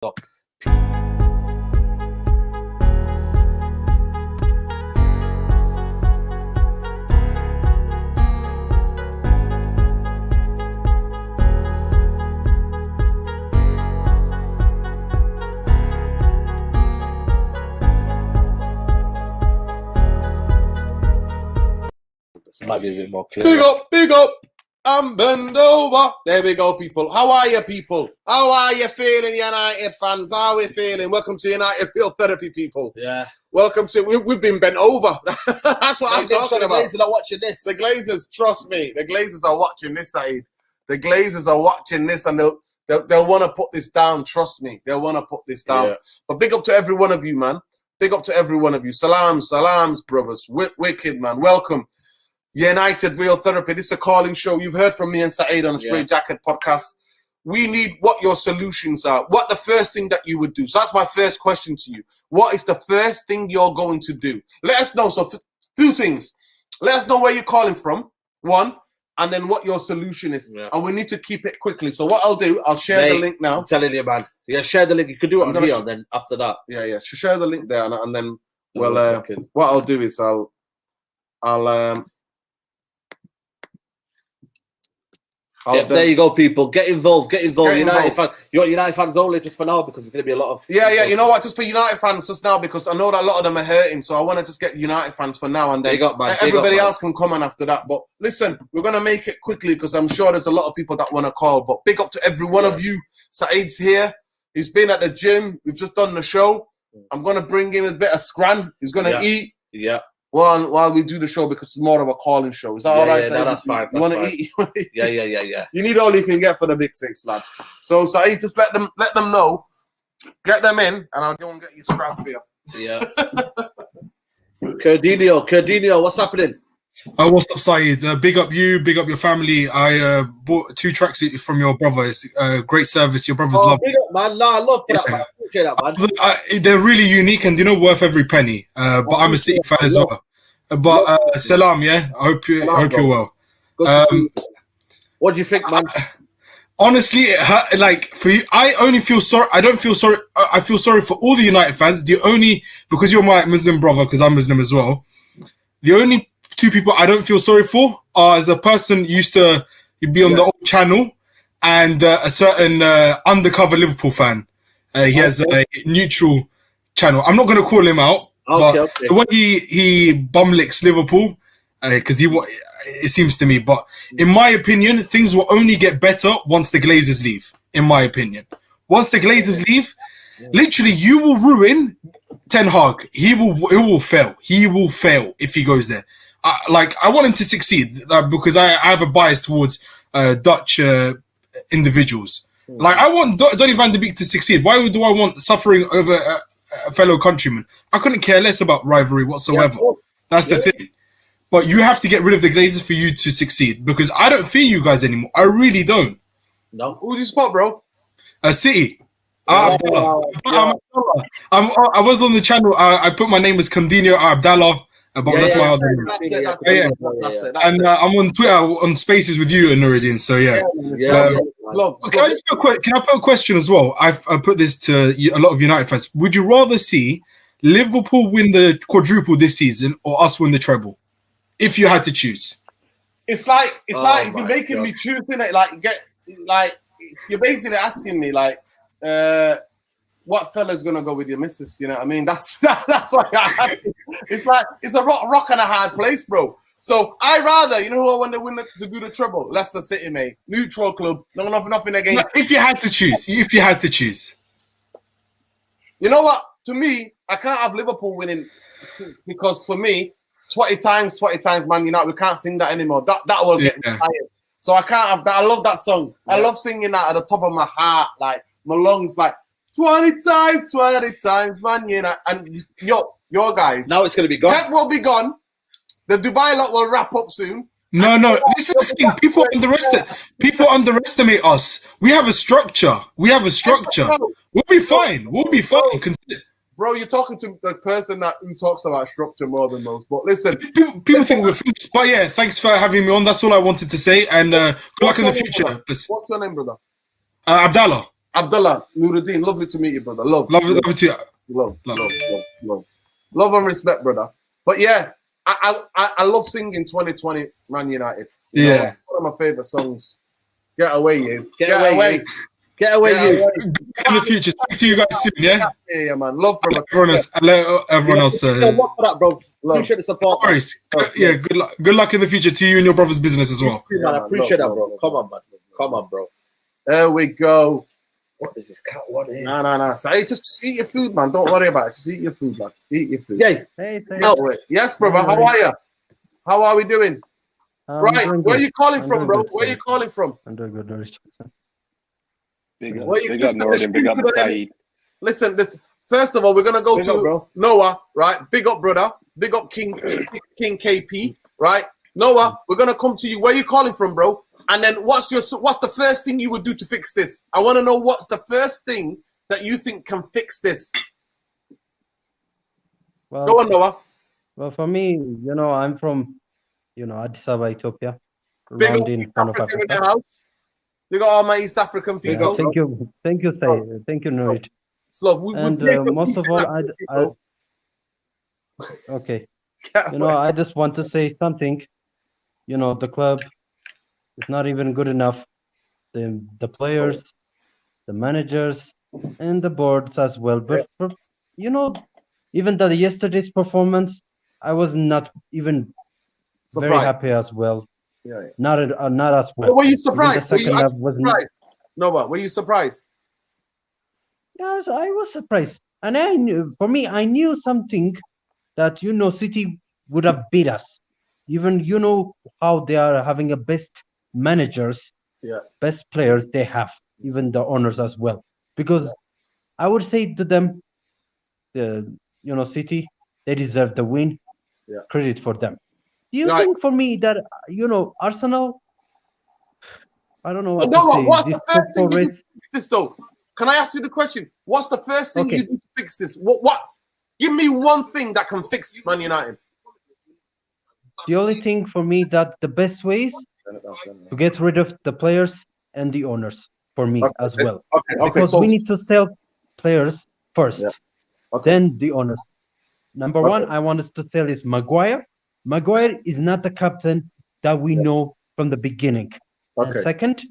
So, might be a bit more clear. Big up, and bend over. There we go, people. How are you, people? How are you feeling, United fans? How are we feeling? Welcome to United Real Therapy, people. Yeah. Welcome to, we've been bent over. That's what I'm talking about. The Glazers are watching this. The Glazers, trust me, the Glazers are watching this side. The Glazers are watching this, and they'll want to put this down. Trust me, they'll want to put this down. Yeah. But big up to every one of you, man. Big up to every one of you. Salams, brothers. Wicked, man. Welcome. United Real Therapy. This is a calling show. You've heard from me and Saeed on the Straight Jacket podcast. We need what your solutions are. What the first thing that you would do? So that's my first question to you. What is the first thing you're going to do? Let us know. So two things. Let us know where you're calling from, one, and then what your solution is. Yeah. And we need to keep it quickly. So what I'll do, I'll share the link now. I'm telling you, man. Yeah, share the link. You could do it on here, and then after that. Yeah. Share the link there, and then well, what I'll do is there you go, people. Get involved. United fans. You want United fans only just for now because there's going to be a lot of. Yeah. You know what? Just for United fans just now because I know that a lot of them are hurting. So I want to just get United fans for now and then. Everybody else can come on after that. But listen, we're going to make it quickly because I'm sure there's a lot of people that want to call. But big up to every one of you. Saeed's here. He's been at the gym. We've just done the show. I'm going to bring him a bit of scran. He's going to eat. Yeah. While we do the show because it's more of a calling show. Is that all right? Yeah, that's fine. You want to eat? Yeah. You need all you can get for the big six, lad. So Saeed, just let them know. Get them in, and I'll go and get you scrap for you. Yeah. Cardinio, what's happening? What's up, Saeed? Big up you, big up your family. I bought 2 tracks from your brother. It's great service. Your brother's love. Big up, man. Nah, I love for that, man. That, man. They're really unique and worth every penny. But I'm a City fan as well. But salam, yeah. I hope you're well. What do you think, man? Honestly, it hurt, like for you, I only feel sorry. I don't feel sorry. I feel sorry for all the United fans. Because you're my Muslim brother, because I'm Muslim as well. The only 2 people I don't feel sorry for are as a person used to be on the old channel and a certain undercover Liverpool fan. He has a neutral channel. I'm not going to call him out, but the way he bum licks Liverpool, because it seems to me. But in my opinion, things will only get better once the Glazers leave. In my opinion, once the Glazers leave, literally you will ruin Ten Hag. He will fail. He will fail if he goes there. I want him to succeed because I have a bias towards Dutch individuals. Like I want Donny van de Beek to succeed. Why do I want suffering over a fellow countryman? I couldn't care less about rivalry whatsoever. That's the thing. But you have to get rid of the Glazers for you to succeed because I don't fear you guys anymore. I really don't. No. Who's your spot, bro? City. I was on the channel. I put my name as Cardinio Abdallah. But that's my other name. And I'm on Twitter on Spaces with you and Nuruddin. So can I put a question as well? I put this to a lot of United fans. Would you rather see Liverpool win the quadruple this season or us win the treble? If you had to choose, it's like if you're making me choose, innit? You're basically asking me what fella's gonna go with your missus? You know what I mean? That's why it's like it's a rock and a hard place, bro. So I rather, you know who I want to win to do the treble? Leicester City, mate. Neutral club. Nothing against. If you had to choose, you know what? To me, I can't have Liverpool winning because for me, 20 times, Man United. We can't sing that anymore. That will get me tired. So I can't have that. I love that song. Yeah. I love singing that at the top of my heart, like my lungs, like 20 times, Man United. And your guys. Now it's going to be gone. Pep will be gone. The Dubai lot will wrap up soon. No. This is the thing. People underestimate us. We have a structure. We'll be fine. Bro, you're talking to the person who talks about structure more than most. But listen, people think we're finished. But yeah, thanks for having me on. That's all I wanted to say. And good luck in the future. What's your name, brother? Abdallah. Abdullah, Nuruddin, lovely to meet you, brother. Love to love and respect, brother. But yeah, I love singing 2020 Man United. You know, Yeah. one of my favorite songs. Get away, you. Get away, you. Get away, you. In the future, speak to you guys soon, yeah? Yeah, man. Love, brother. Everyone else. What for that, bro? Appreciate the support. Yeah, good luck in the future to you and your brother's business as well. Man, I appreciate that, bro. Come on, man. Come on, bro. There we go. What is this cat? What is? No. Say, just eat your food, man. Don't worry about it. Just eat your food, man. Eat your food. Yeah. Hey, Yes, brother. How are you? How are we doing? Right. Where are you calling from, bro? Where are you calling from? I'm doing good, Norwich. Big up Northern, big up Saeed. Listen, first of all, we're gonna go Big to up, bro. Noah, right? Big up, brother. Big up, King KP, right? Noah, we're gonna come to you. Where are you calling from, bro? And then what's the first thing you would do to fix this? I want to know what's the first thing that you think can fix this. Well, Go on, Noah. Well, for me, I'm from, Addis Ababa, Ethiopia, Big around up in East front of Africa in the Africa. house. You got all my East African Yeah, people. thank you, Say. Thank you, Norwich. Slow. And most of all, okay. I just want to say something. The club is not even good enough. The players, the managers, and the boards as well. But even yesterday's performance, I was not even very happy as well. Yeah. Not as well. Were you surprised? Were you surprised? No, were you surprised? Yes, I was surprised. And I knew something that, City would have beat us. Even, how they are having a best managers, best players they have, even the owners as well. Because I would say to them, City, they deserve the win. Yeah. Credit for them. Do you think for me that, Arsenal, I don't know what to say. What's This the first thing race, you do to fix this, though? Can I ask you the question? What's the first thing you do to fix this? What? Give me one thing that can fix Man United. The only thing for me that the best way is to get rid of the players and the owners for me as well. Because we need to sell players first, then the owners. Number one, I want us to sell is Maguire. Maguire is not the captain that we know from the beginning. And second,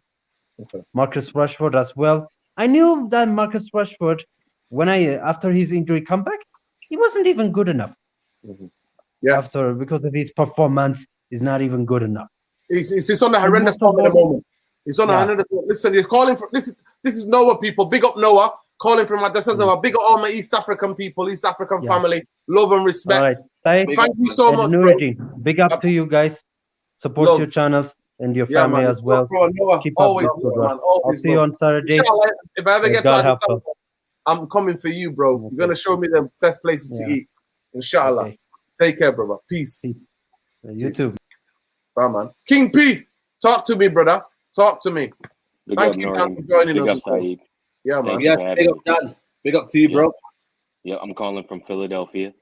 Marcus Rashford as well. I knew that Marcus Rashford, after his injury comeback, he wasn't even good enough. Because of his performance, he's not even good enough. He's on a horrendous form at the moment. He's on a horrendous form. Listen, he's calling for this is Noah, people. Big up Noah. Calling from Addis Ababa. Big up all my East African people, East African family. Love and respect. All right. Thank you so much, bro. Big up to you guys. Support your channels and your family as well. Noah, keep up this good work. I'll see you on Saturday. If I ever get to Addis Ababa, I'm coming for you, bro. You're gonna show me the best places to eat. Inshallah. Okay. Take care, brother. Peace. You too. Bye, man. King P, talk to me, brother. Talk to me. Thank you, Dan, for joining us. Saeed. Yeah, man. Yes, big up, Dan. Big up to you, bro. Yeah, I'm calling from Philadelphia.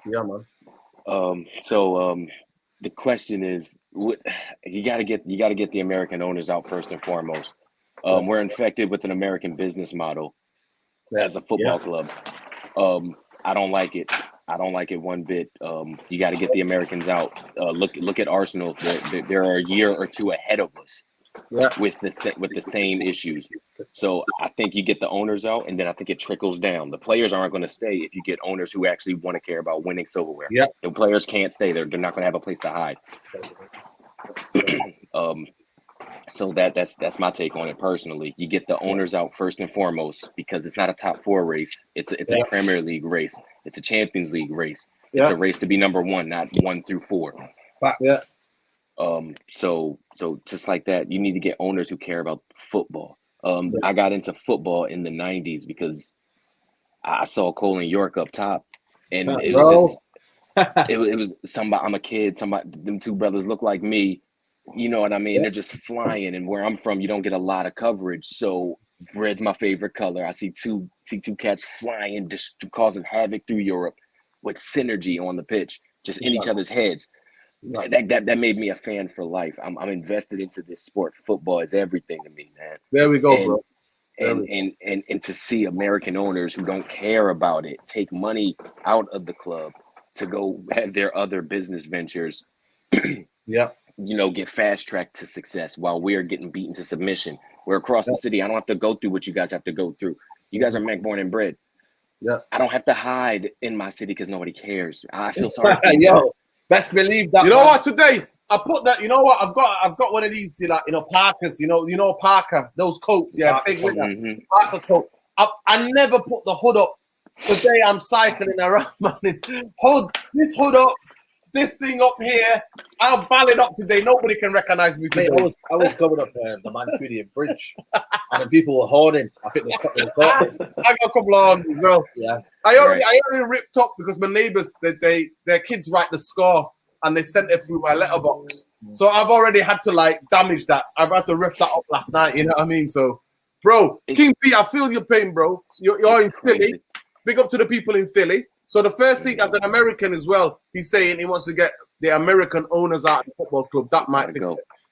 Yeah, man. The question is, you gotta get the American owners out first and foremost. We're infected with an American business model as a football club. I don't like it. I don't like it one bit. You got to get the Americans out. Look at Arsenal. They're a year or two ahead of us with the same issues. So I think you get the owners out, and then I think it trickles down. The players aren't going to stay if you get owners who actually want to care about winning silverware. Yeah, the players can't stay there. They're not going to have a place to hide. So that's my take on it personally. You get the owners out first and foremost because it's not a top four race. It's a Premier League race. It's a Champions League race. It's a race to be number one, not 1 through 4. Yeah. So just like that, you need to get owners who care about football. I got into football in the 90s because I saw Colin York up top, and it was just it was somebody. I'm a kid. Them two brothers look like me. You know what I mean? They're just flying, and where I'm from, you don't get a lot of coverage. So red's my favorite color. I see two cats flying, just causing havoc through Europe with synergy on the pitch, just in each other's heads. That made me a fan for life. I'm invested into this sport. Football is everything to me, man. There we go, bro. And to see American owners who don't care about it take money out of the club to go have their other business ventures, yeah, you know, get fast tracked to success while we're getting beaten to submission. We're across the city. I don't have to go through what you guys have to go through. You guys are Mac born and bred. Yeah, I don't have to hide in my city because nobody cares. I feel sorry for you Yo, guys. best believe that. You know what? Today I put that. You know what? I've got one of these. Like, you know, Parkers. You know Parker. Those coats. Yeah, Parker big winners. Mhm. Parker coat. I never put the hood up. Today I'm cycling around, man. This hood up. This thing up here. I'm balling up today. Nobody can recognize me today. Mate, I was going up the Mancunian Bridge, and then people were hoarding. I think they caught me. I got a couple of as well. Yeah, I already ripped up because my neighbours, their kids write the score and they sent it through my letterbox. So I've already had to like damage that. I've had to rip that up last night. You know what I mean? So, bro, King P, I feel your pain, bro. You're in Philly. Big up to the people in Philly. So the first thing, as an American as well, he's saying he wants to get the American owners out of the football club. That might be.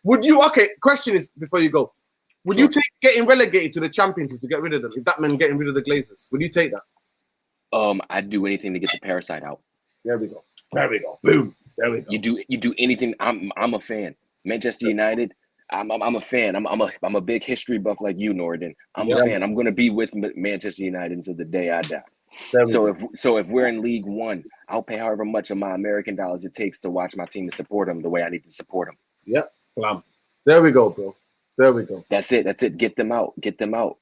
Would you? Okay. Question is before you go. Would you take getting relegated to the championship to get rid of them? If that meant getting rid of the Glazers, would you take that? I'd do anything to get the parasite out. There we go. Boom. There we go. You do anything. I'm a fan. Manchester United. I'm a fan. I'm a big history buff like you, Norden. I'm a fan. I'm gonna be with Manchester United until the day I die. So if we're in League One, I'll pay however much of my American dollars it takes to watch my team and support them the way I need to support them. Yep. There we go, bro. There we go. That's it. Get them out.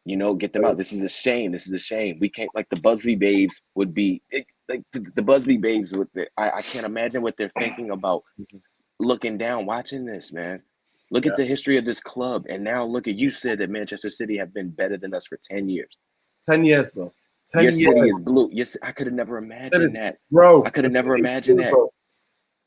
You know, get them out. This is a shame. We can't, like, the Busby Babes would be like the Busby Babes would. I can't imagine what they're thinking about looking down, watching this, man. Look at the history of this club, and now look at, you said that Manchester City have been better than us for 10 years. 10 years, bro. 10 Your years. city is blue. Yes, I could have never imagined that, bro. I could have never imagined that,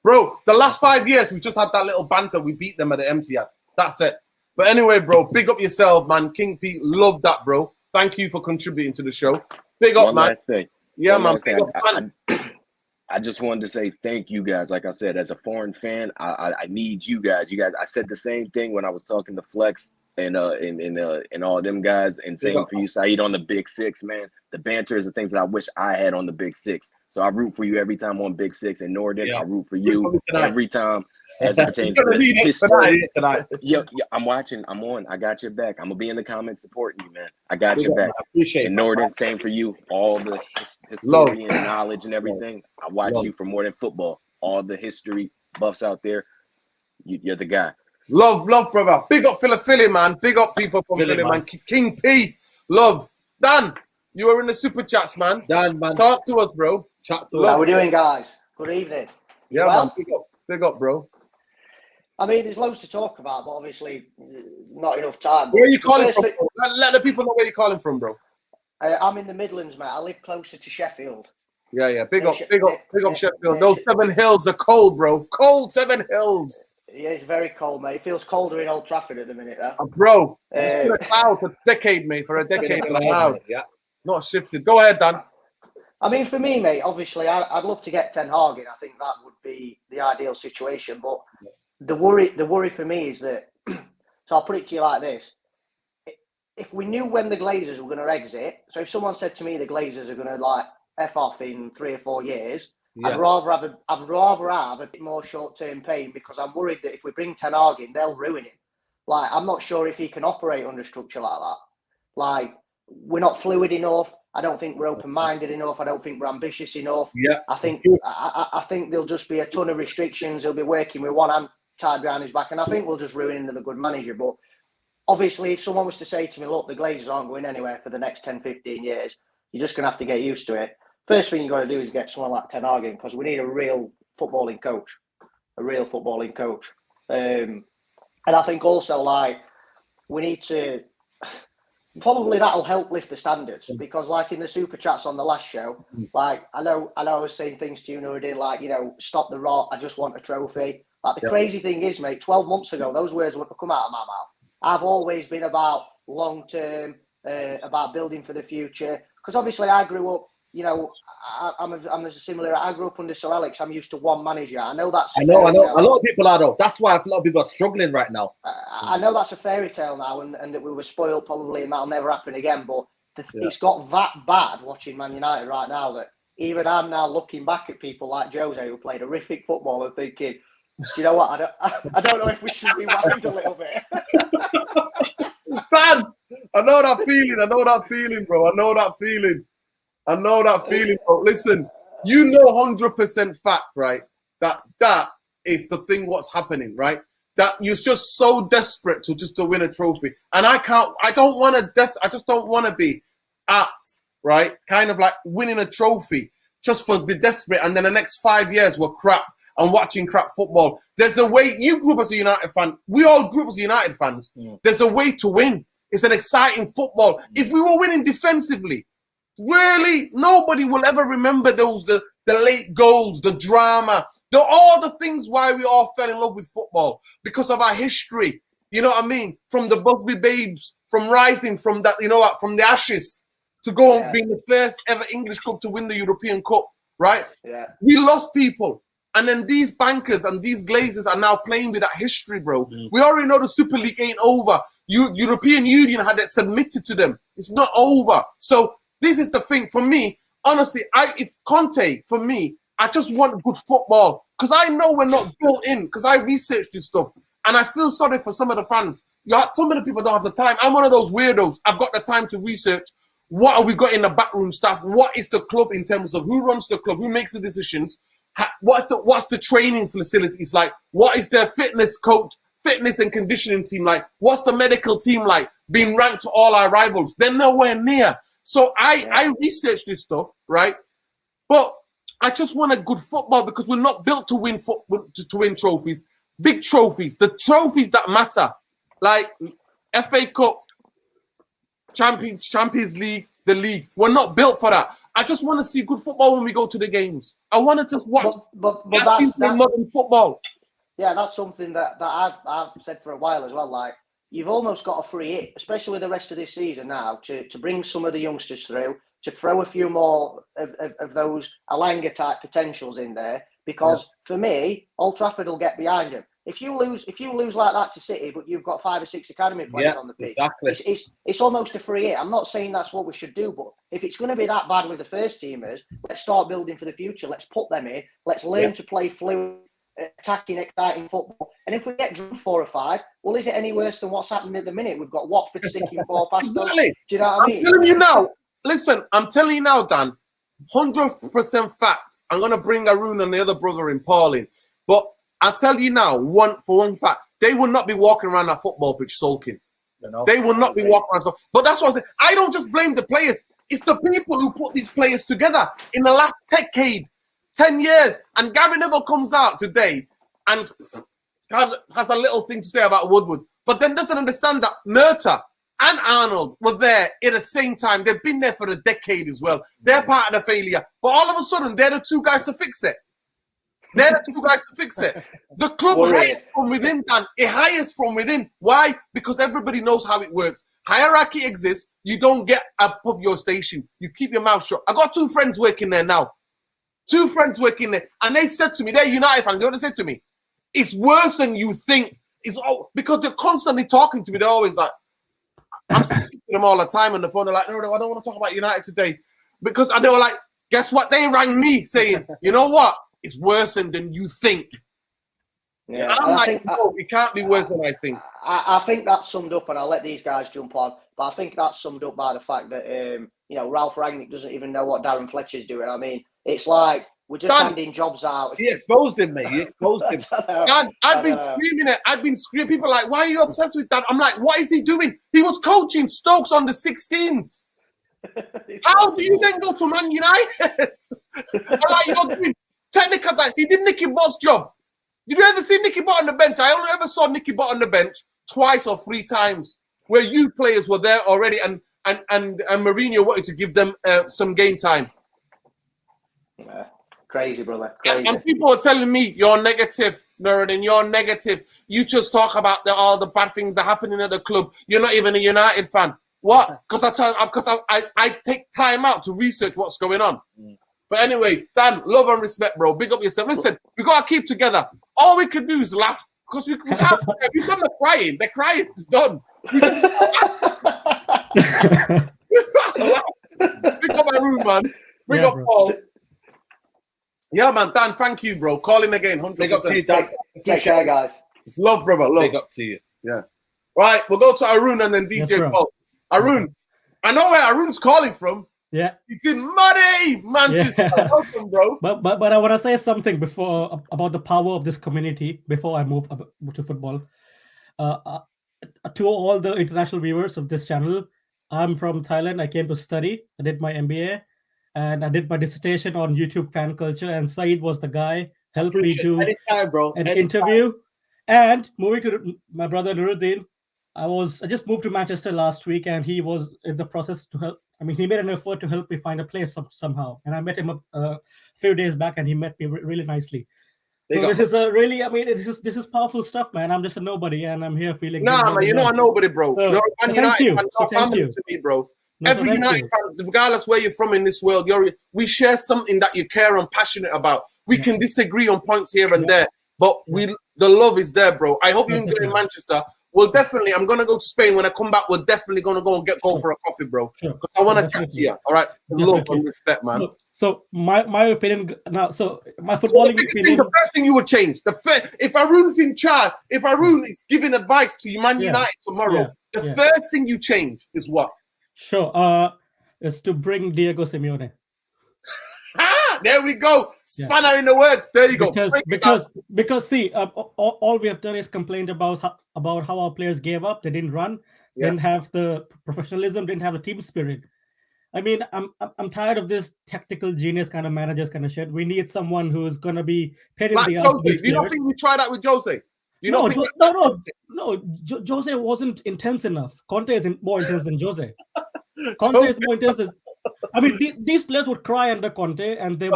bro. The last 5 years, we just had that little banter. We beat them at the MTR. That's it. But anyway, bro, big up yourself, man. King Pete, love that, bro. Thank you for contributing to the show. Big up, man. Yeah, man. Big up, man. I just wanted to say thank you guys. Like I said, as a foreign fan, I need you guys. I said the same thing when I was talking to Flex and all them guys, and same for you, Saeed, on the Big Six, man. The banter is the things that I wish I had on the Big Six. So I root for you every time on Big Six, and Norden, I root for you every time as it pertains to history. Tonight. Yeah, I'm watching. I'm on. I got your back. I'm gonna be in the comments supporting you, man. I got your back. I appreciate it. And Norden, same for you. All the history and knowledge and everything. I watch you for more than football. All the history buffs out there. You're the guy. Love, brother. Big up Philly, man. Big up people from Philly, man. King P. Love. Dan, you were in the super chats, man. Dan, man. Talk to us, bro. Chat to us. How we doing, guys? Good evening. Yeah, man. Big up, bro. I mean, there's loads to talk about, but obviously not enough time. Where are you calling from? Let the people know where you're calling from, bro. I'm in the Midlands, mate. I live closer to Sheffield. Yeah. Big up Sheffield. Those 7 hills are cold, bro. Cold 7 hills. Yeah, it's very cold, mate. It feels colder in Old Trafford at the minute, though. Bro, it's been a cloud for a decade, mate. For a decade and a half. Yeah. Not shifted. Go ahead, Dan. I mean, for me, mate, obviously, I'd love to get Ten Hag in. I think that would be the ideal situation. But the worry for me is that, so I'll put it to you like this. If we knew when the Glazers were going to exit, so if someone said to me the Glazers are going to, like, F off in 3 or 4 years, I'd rather have a bit more short-term pain, because I'm worried that if we bring Ten Hag in, they'll ruin him. Like, I'm not sure if he can operate under structure like that. Like, we're not fluid enough. I don't think we're open-minded enough. I don't think we're ambitious enough. Yeah. I think there'll just be a ton of restrictions. He'll be working with one hand tied behind his back, and I think we'll just ruin another good manager. But obviously, if someone was to say to me, look, the Glazers aren't going anywhere for the next 10, 15 years, you're just going to have to get used to it. First thing you've got to do is get someone like Ten Hag in, because we need a real footballing coach. And I think also, like, we need to... Probably that'll help lift the standards, because, like, in the super chats on the last show, like, I know I was saying things to you, Nuruddin, like, you know, stop the rot, I just want a trophy. Like, the crazy thing is, mate, 12 months ago, those words wouldn't have come out of my mouth. I've always been about long-term, about building for the future, because obviously I grew up you know, I'm a similar. I grew up under Sir Alex. I'm used to one manager. I know that's. I know. A lot of people are though. That's why a lot of people are struggling right now. I know that's a fairy tale now, and that we were spoiled probably, and that'll never happen again. But it's got that bad watching Man United right now that even I'm now looking back at people like Jose who played horrific football and thinking, you know what? I don't know if we should rewind a little bit. Dan, I know that feeling, bro. I know that feeling, bro. Listen, you know 100% fact, right? That is the thing what's happening, right? That you're just so desperate to win a trophy. And I just don't want to be at, right? Kind of like winning a trophy just for be desperate. And then the next 5 years we're crap and watching crap football. There's a way, you grew up as a United fan. We all grew up as United fans. Yeah. There's a way to win. It's an exciting football. If we were winning defensively, really, nobody will ever remember the late goals, the drama, all the things why we all fell in love with football because of our history. You know what I mean? From the Bugsby Babes, from rising from that, you know what, from the ashes to go and being the first ever English club to win the European Cup, right? Yeah. We lost people. And then these bankers and these Glazers are now playing with that history, bro. Mm. We already know the Super League ain't over. European Union had it submitted to them. It's not over. So this is the thing for me. Honestly, if Conte, for me, I just want good football because I know we're not built in because I researched this stuff and I feel sorry for some of the fans. Some of the people don't have the time. I'm one of those weirdos. I've got the time to research. What have we got in the backroom staff? What is the club in terms of who runs the club? Who makes the decisions? What's the training facilities like? What is their fitness and conditioning team like? What's the medical team like? Being ranked to all our rivals. They're nowhere near. So I researched this stuff, right? But I just want a good football because we're not built to win trophies. Big trophies. The trophies that matter. Like FA Cup, Champions League, the league. We're not built for that. I just want to see good football when we go to the games. I want to just watch that's modern football. Yeah, that's something that I've said for a while as well. Like, you've almost got a free hit, especially with the rest of this season now, to bring some of the youngsters through, to throw a few more of those Alanga type potentials in there. Because for me, Old Trafford will get behind them. If you lose like that to City, but you've got 5 or 6 academy players on the pitch, exactly. It's almost a free hit. I'm not saying that's what we should do, but if it's going to be that bad with the first teamers, let's start building for the future. Let's put them in. Let's learn to play fluid, attacking, exciting football. And if we get drunk 4 or 5, well, is it any worse than what's happening at the minute? We've got Watford sticking 4 past us. Do you know what I mean? I'm telling you now. Listen, I'm telling you now, Dan. 100% fact. I'm going to bring Arun and the other brother in, Pauline. But I'll tell you now, one fact, they will not be walking around that football pitch sulking. You know? They will not be walking around. But that's what I say. I don't just blame the players. It's the people who put these players together in the last decade, 10 years. And Gary Neville comes out today and has a little thing to say about Woodward, but then doesn't understand that Murta and Arnold were there at the same time. They've been there for a decade as well. They're part of the failure. But all of a sudden, they're the 2 guys to fix it. They're the 2 guys to fix it. The club hires from within, Dan. It hires from within. Why? Because everybody knows how it works. Hierarchy exists. You don't get above your station. You keep your mouth shut. I got 2 friends working there now. 2 friends working there. And they said to me, they're United fans. They always said to me, it's worse than you think. Because they're constantly talking to me. They're always like, I'm speaking to them all the time on the phone. They're like, no, I don't want to talk about United today. Because they were like, guess what? They rang me saying, you know what? It's worse than you think. Yeah, and I'm like, no, it can't be worse than I think. I think that's summed up, and I'll let these guys jump on, but I think that's summed up by the fact that, Ralph Rangnick doesn't even know what Darren Fletcher's doing. I mean, it's like we're just handing jobs out. He exposed him, mate. He exposed him. I've been screaming it. I've been screaming. People are like, why are you obsessed with that? I'm like, what is he doing? He was coaching Stokes on the 16th. How do you then go to Man United? Like, you're doing technical that he did Nicky Butt's job. Did you ever see Nicky Butt on the bench? I only ever saw Nicky Butt on the bench 2 or 3 times where you players were there already and Mourinho wanted to give them some game time. Yeah. Crazy, brother. Crazy. And people are telling me, you're negative, Nuruddin, you're negative. You just talk about all the bad things that are happening at the club. You're not even a United fan. What? Because I take time out to research what's going on. But anyway, Dan, love and respect, bro. Big up yourself. Listen, we gotta keep together. All we can do is laugh because we can't. We've done the crying. The crying is done. Big up my room, man. Big up Paul. Yeah, man. Dan, thank you, bro. Call him again. 100%. Big up to you, Dan. Take care, guys. It's love, brother. Love. Big up to you. Yeah. Right, we'll go to Arun and then DJ Paul. Arun, I know where Arun's calling from. Yeah. He's in muddy Manchester. Yeah. Welcome, bro. But I want to say something before about the power of this community before I move to football. To all the international viewers of this channel, I'm from Thailand. I came to study. I did my MBA and I did my dissertation on YouTube fan culture. And Saeed was the guy helped me do an interview. And moving to my brother Nuruddin, I just moved to Manchester last week, and he was in the process to help. I mean, he made an effort to help me find a place somehow, and I met him a few days back, and he met me really nicely. So this is a really, I mean, this is powerful stuff, man. I'm just a nobody, and I'm here feeling. Nah, man, you're not a nobody, bro. So, you're a United fan. You're family to me, bro. Every United fan, regardless where you're from in this world, we share something that you care and passionate about. We can disagree on points here and there, but the love is there, bro. I hope you enjoy Manchester. Well, definitely, I'm gonna go to Spain. When I come back, we're definitely gonna go and go for a coffee, bro. Because I want to catch you. All right, love and respect, man. So my opinion now. So my footballing opinion. The first thing you would change. If Arun's in charge, if Arun is giving advice to Man United tomorrow, the first thing you change is what? Sure. Is to bring Diego Simeone. There we go. Spanner in the works. There you go. Because see, all we have done is complained about how our players gave up. They didn't run, didn't have the professionalism, didn't have the team spirit. I mean, I'm tired of this tactical genius kind of managers kind of shit. We need someone who is gonna be paid in the ass. Do you not think we tried that with Jose? No, Jose wasn't intense enough. Conte is more intense than Jose. Conte is more intense. I mean, these players would cry under Conte, and they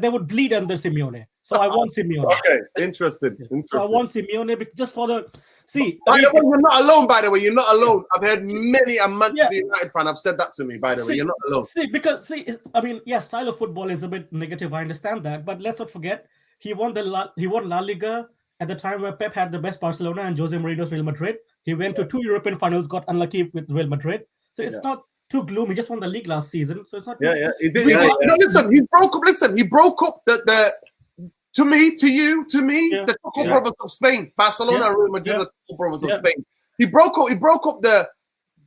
would bleed under Simeone. So I want Simeone. Okay, interesting. So I want Simeone just for the see. By the way, you're not alone. By the way, you're not alone. I've heard many a Manchester United fan have said that to me. By the way, you're not alone. I mean, style of football is a bit negative. I understand that, but let's not forget he won La Liga at the time where Pep had the best Barcelona and Jose Mourinho's Real Madrid. He went to 2 European finals, got unlucky with Real Madrid. So it's not too gloomy. He just won the league last season, so it's not. He did. No, listen. He broke up. Listen, he broke up the the Tuchel brothers of Spain, Barcelona, Real Madrid, the Tuchel brothers of Spain. He broke up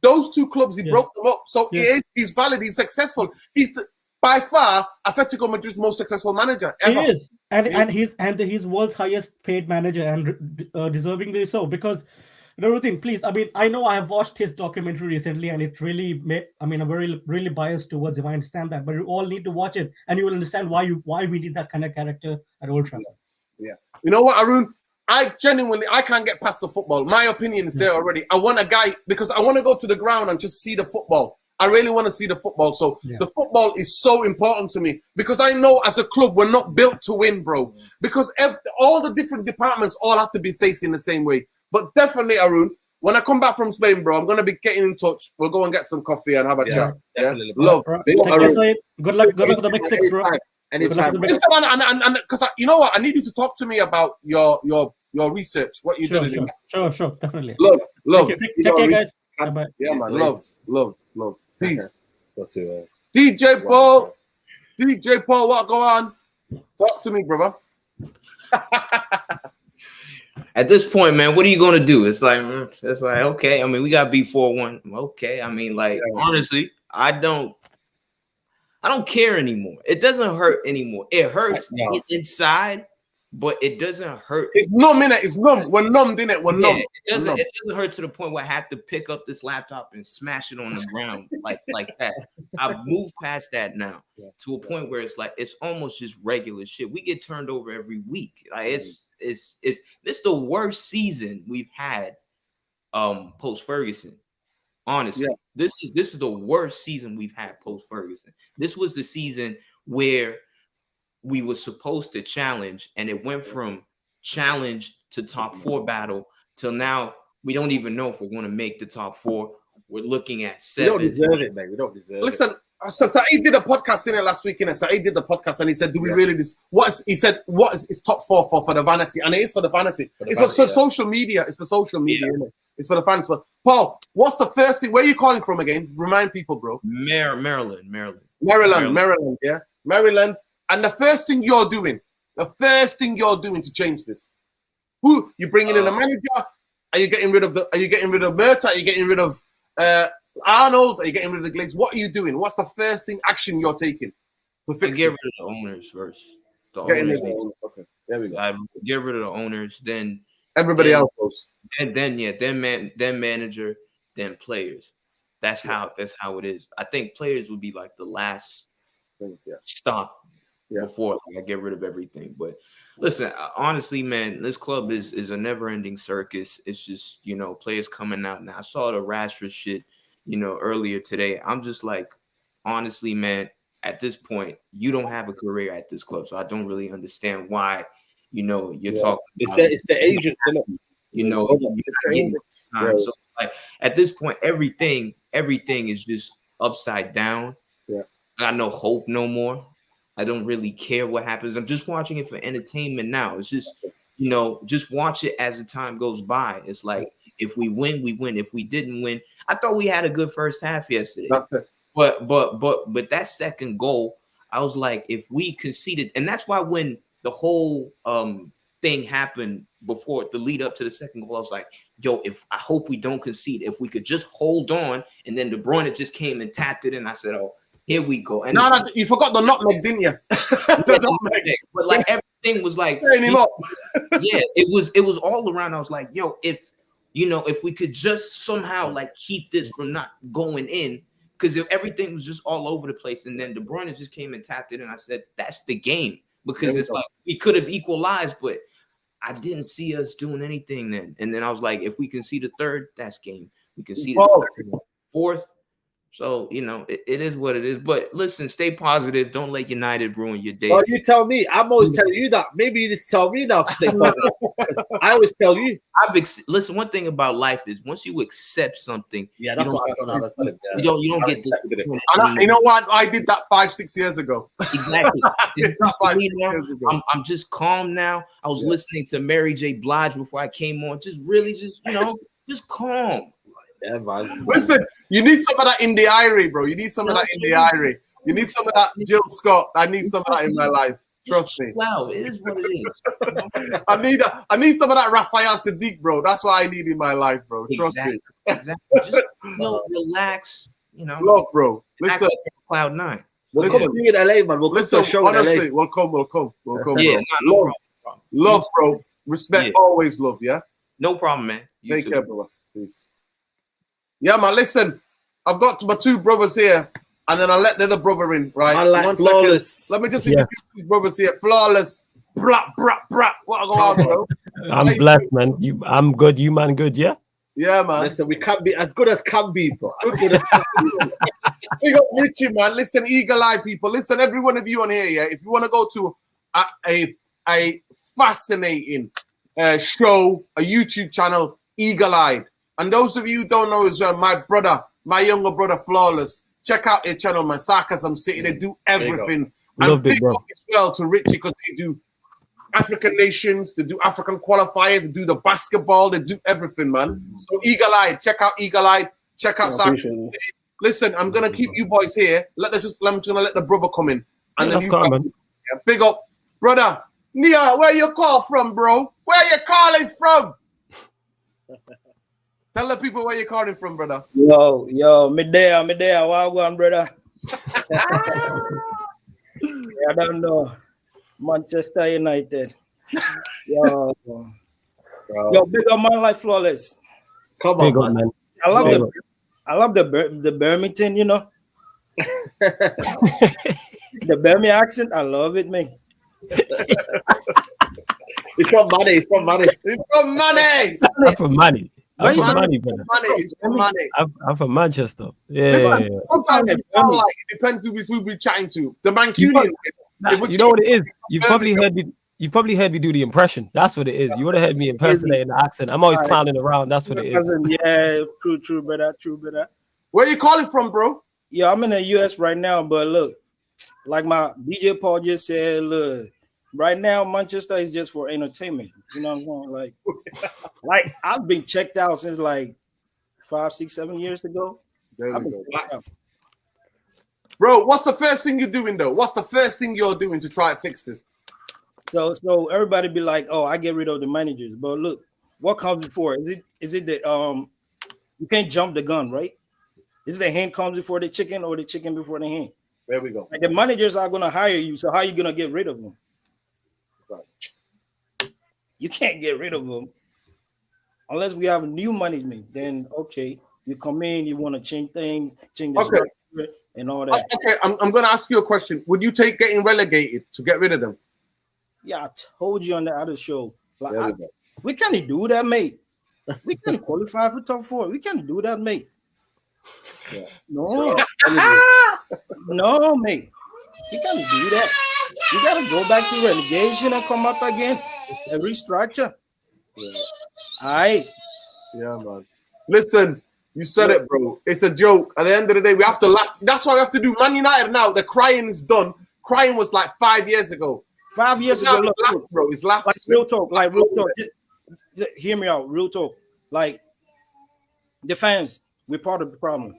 those two clubs. He broke them up. So he's valid. He's successful. He's by far Atletico Madrid's most successful manager ever. He is, and he's world's highest paid manager, and deservingly so, because. Nuruddin, please. I mean, I know I have watched his documentary recently, and it really made. I mean, I'm really biased towards him. I understand that, but you all need to watch it, and you will understand why we need that kind of character at Old Trafford. Yeah. You know what, Arun? I can't get past the football. My opinion is there already. I want a guy because I want to go to the ground and just see the football. I really want to see the football. So the football is so important to me because I know as a club we're not built to win, bro. Because all the different departments all have to be facing the same way. But definitely, Arun, when I come back from Spain, bro, I'm going to be getting in touch. We'll go and get some coffee and have a chat. Definitely. Love. Good luck with the Big Six, bro. Anytime. And because you know what? I need you to talk to me about your research, what you're doing. Sure, definitely. Love. Take care, guys. Bye-bye. Yeah, man. Love. Peace. DJ Paul, what go on? Talk to me, brother. At this point, man, what are you gonna do? It's like okay. I mean, we got B41. Okay. I mean, honestly, I don't care anymore. It doesn't hurt anymore. It hurts inside, but it doesn't hurt. It's numb, innit? It's numb. We're numbed, innit? We're numb. It doesn't hurt to the point where I have to pick up this laptop and smash it on the ground like that. I've moved past that now to a point where it's almost just regular shit. We get turned over every week. Like this the worst season we've had post Ferguson. Honestly, this is the worst season we've had post Ferguson. This was the season where we were supposed to challenge, and it went from challenge to top 4 battle till now we don't even know if we're going to make the top 4 we're looking at We don't 7. deserve it, mate. We don't deserve it. Listen, so Saeed did a podcast in it last week, innit? Saeed did the podcast and he said, do we really this? He said, what is top 4 for the vanity? And it is for the vanity. It's for social media. It's for social media, innit? It's for the fans. But Paul, what's the first thing? Where are you calling from again? Remind people, bro. Maryland. Yeah. Maryland. And the first thing you're doing to change this, who you bringing in a manager? Are you getting rid of Murta? Are you getting rid of Arnold? Are you getting rid of the Glazes? What are you doing? What's the first action you're taking to fix get rid of the owners first. Okay, there we go. I get rid of the owners, then everybody else goes. And then manager, then players. That's how it is. I think players would be like the last stop before I get rid of everything. But listen, honestly, man, this club is a never-ending circus. It's just, players coming out. Now I saw the Rashford shit, earlier today. I'm just like, honestly, man, at this point, you don't have a career at this club. So I don't really understand why, you're talking. It's the agents, isn't it? So like at this point, everything is just upside down. Yeah. I got no hope no more. I don't really care what happens. I'm just watching it for entertainment now. It's just, just watch it as the time goes by. It's like, if we win, we win. If we didn't win, I thought we had a good first half yesterday. That's it. But that second goal, I was like, if we conceded, and that's why when the whole thing happened before the lead up to the second goal, I was like, yo, I hope we don't concede. If we could just hold on, and then De Bruyne just came and tapped it, and I said, oh, here we go. And no, you forgot the nutmeg, didn't you? But like everything was like, it was all around. I was like, yo, if we could just somehow like keep this from not going in, because everything was just all over the place, and then De Bruyne just came and tapped it, and I said, that's the game, because it's like we could have equalized, but I didn't see us doing anything then. And then I was like, if we can see the third, that's game. We can see the third, fourth. So, it is what it is. But listen, stay positive. Don't let United ruin your day. Well, you tell me. I'm always telling you that. Maybe you just tell me now to stay positive. I always tell you. Listen, one thing about life is once you accept something, that's what I've done. You don't get this. You know what? I did that 5-6 years ago. Exactly. I'm just calm now. I was listening to Mary J. Blige before I came on. Just calm. Yeah, man. Listen, you need some of that in the Irie, bro. You need some of that in the Irie. You need some of that Jill Scott. I need some of that in my life. Trust me. Wow, it is what it is. I need some of that Raphael Sadiq, bro. That's what I need in my life, bro. Trust me. Exactly. Just relax. Slow, bro. Listen, cloud 9. We'll come in LA, man. We'll listen. Honestly, we'll come. Yeah, no love, bro. Respect, always love. Yeah. No problem, man. Take care, brother. Peace. Yeah, man. Listen, I've got my 2 brothers here, and then I'll let the other brother in. Right. I like Flawless. Second. Let me just introduce these brothers here. Flawless. Brat. What go on, bro? I'm blessed, man. I'm good. You man, good? Yeah. Yeah, man. Listen, we can't be as good as can be, bro. As good as can be. We got Richie, man. Listen, Eagle Eye people. Listen, every one of you on here, yeah. If you want to go to a fascinating show, a YouTube channel, Eagle Eye. And those of you who don't know as well, my younger brother, Flawless. Check out their channel, man. Sarcasm City. They do everything. And big up as well to Richie, because they do African nations, they do African qualifiers, they do the basketball, they do everything, man. So Eagle Eye, check out Eagle Eye, check out Sarcasm City. Listen, I'm gonna keep you boys here. I'm just gonna let the brother come in. And then big up, brother. Nia, where you call from, bro? Where you calling from? Tell the people where you're calling from, brother. Yo, me there, wagwan, brother. I don't know. Manchester United. Yo, big up man like Flawless. Come on, man. I love the Birmingham, the Birmingham accent. I love it, man. It's from money. It's from money. It's from money. I'm from money. I'm from Manchester. Yeah. Sometimes it depends who we chatting to. The Mancunian. You know what it is? You've probably heard me. You probably heard me do the impression. That's what it is. You would have heard me impersonating the accent. I'm always clowning around. That's what it is. Yeah, true, brother. Where you calling from, bro? Yeah, I'm in the US right now, but look, like my DJ Paul just said, look, right now Manchester is just for entertainment. You know what I'm saying? Like I've been checked out since like 5, 6, 7 years ago. There we go. Bro, what's the first thing you're doing though? What's the first thing you're doing to try to fix this? So everybody be like, oh, I get rid of the managers. But look, what comes before? Is it the you can't jump the gun, right? Is it the hen comes before the chicken or the chicken before the hen? There we go. Like the managers are gonna hire you, so how are you gonna get rid of them? Right. You can't get rid of them unless we have new management. Then okay, you come in, you want to change things, change the structure and all that. Okay, I'm gonna ask you a question. Would you take getting relegated to get rid of them? Yeah, I told you on the other show. Like we can't do that, mate. We can't qualify for top 4. We can't do that, mate. Yeah. No, no, mate. You can't do that. You gotta go back to relegation and come up again and restructure. Yeah. All right. Yeah, man. Listen, you said it, bro. It's a joke. At the end of the day, we have to laugh. That's why we have to do Man United now. The crying is done. Crying was like 5 years ago. 5 years ago, look, bro. It's laughs. Like real talk. Like real talk. Just hear me out. Real talk. Like the fans, we're part of the problem.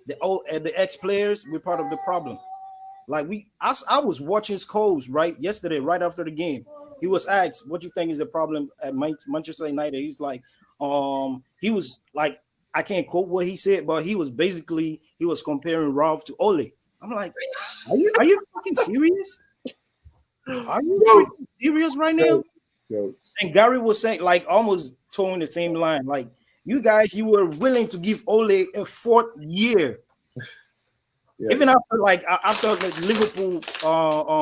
The ex-players, we're part of the problem. Like I was watching Scholes yesterday, right after the game. He was asked, "What you think is the problem at Manchester United?" He's like, he was like, I can't quote what he said, but he was comparing Ralph to Ole. I'm like, are you fucking serious? Are you freaking serious right now? And Gary was saying, like, almost towing the same line, like, you guys, you were willing to give Ole a 4th year. Yeah. Even after Liverpool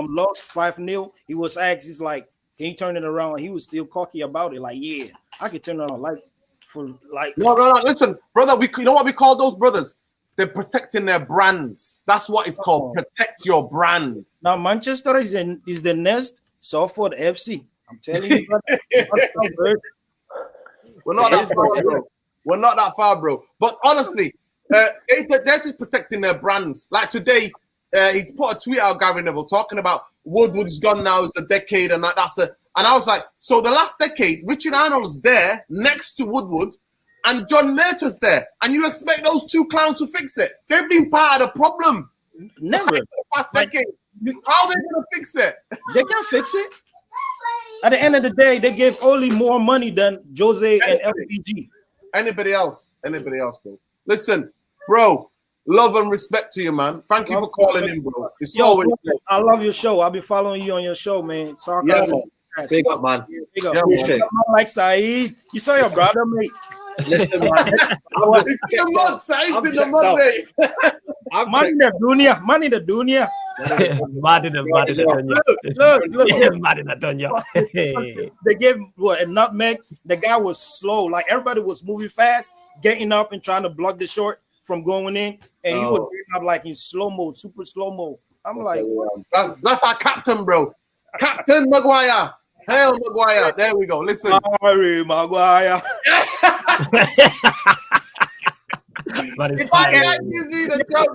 lost 5-0, he was asked, he's like, can you turn it around? He was still cocky about it, like, yeah, I can turn it on, No, listen, brother, you know what we call those brothers? They're protecting their brands. That's what it's called. Protect your brand. Now Manchester is the next Salford FC. I'm telling you, we're not that far, bro. We're not that far, bro. But honestly, they're just protecting their brands. Like today, he put a tweet out, Gary Neville, talking about Woodward's gone now. It's a decade, and that's the. And I was like, so the last decade, Richard Arnold's there next to Woodward, and John Murtaugh's there, and you expect those two clowns to fix it? They've been part of the problem. Never. The past decade. How are they gonna fix it? They can't fix it. At the end of the day, they gave Ole more money than Jose and LPG. Anybody else, bro. Listen, bro, love and respect to you, man. Thank you for calling in, bro. I love your show. I'll be following you on your show, man. Sarcasm. Yeah, big up, man. Big up. Yeah, like Saeed. You saw your brother, mate. Listen, man. It's in the mud, Saeed's in the mud, mate. Money the dunya. Mad in the dunya. Look. They gave a nutmeg. The guy was slow. Like everybody was moving fast, getting up and trying to block the short from going in. And he was getting up like in slow-mo, super slow-mo. I'm like, that's our captain, bro. Captain Maguire. Hail Maguire. There we go. Listen. Harry Maguire. If I had you see the joke,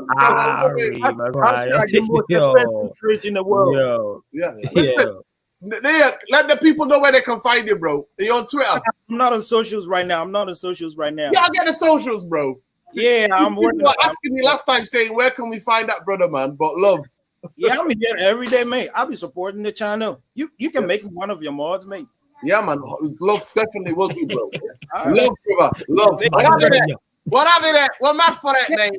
in the world. Yeah. Listen, let the people know where they can find you, bro. You're on Twitter. I'm not on socials right now. Yeah, I get the socials, bro. Yeah, I'm working. You were asking me last time saying, where can we find that brother, man? But love. Yeah, I'm here every day, mate. I'll be supporting the channel. You can make me one of your mods, mate. Yeah, man. Love definitely will do, bro. Love, brother. Love. What have it? We're mad for that, man.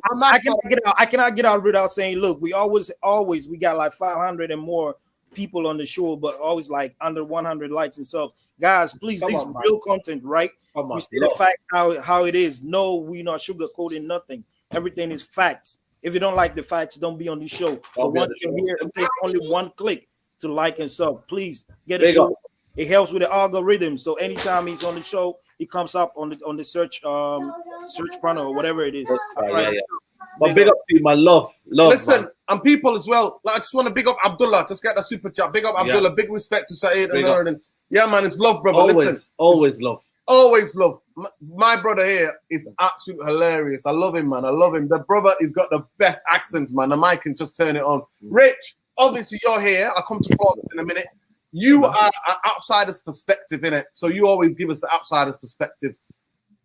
I cannot get out without saying, look, we we got like 500 and more people on the show, but always like under 100 likes and subs. Guys, please, this is real content, right? We see the facts how it is. No, we're not sugarcoating nothing. Everything is facts. If you don't like the facts, don't be on the show. But once you're here, it takes only one click to like and sub. Please get a show. It helps with the algorithm. So anytime he's on the show, he comes up on the search panel or whatever it is. But big up to you, my love. Listen, And people as well. Like, I just want to big up Abdullah. Just get the super chat. Big up Abdullah. Big respect to Saeed and Aaron. Yeah, man, it's love, brother. Listen, always love. Always love. My brother here is absolutely hilarious. I love him, man. I love him. The brother, he's got the best accents, man. The mic can just turn it on. Rich, obviously you're here. I'll come to Forbes in a minute. You are an outsider's perspective, innit? So you always give us the outsider's perspective.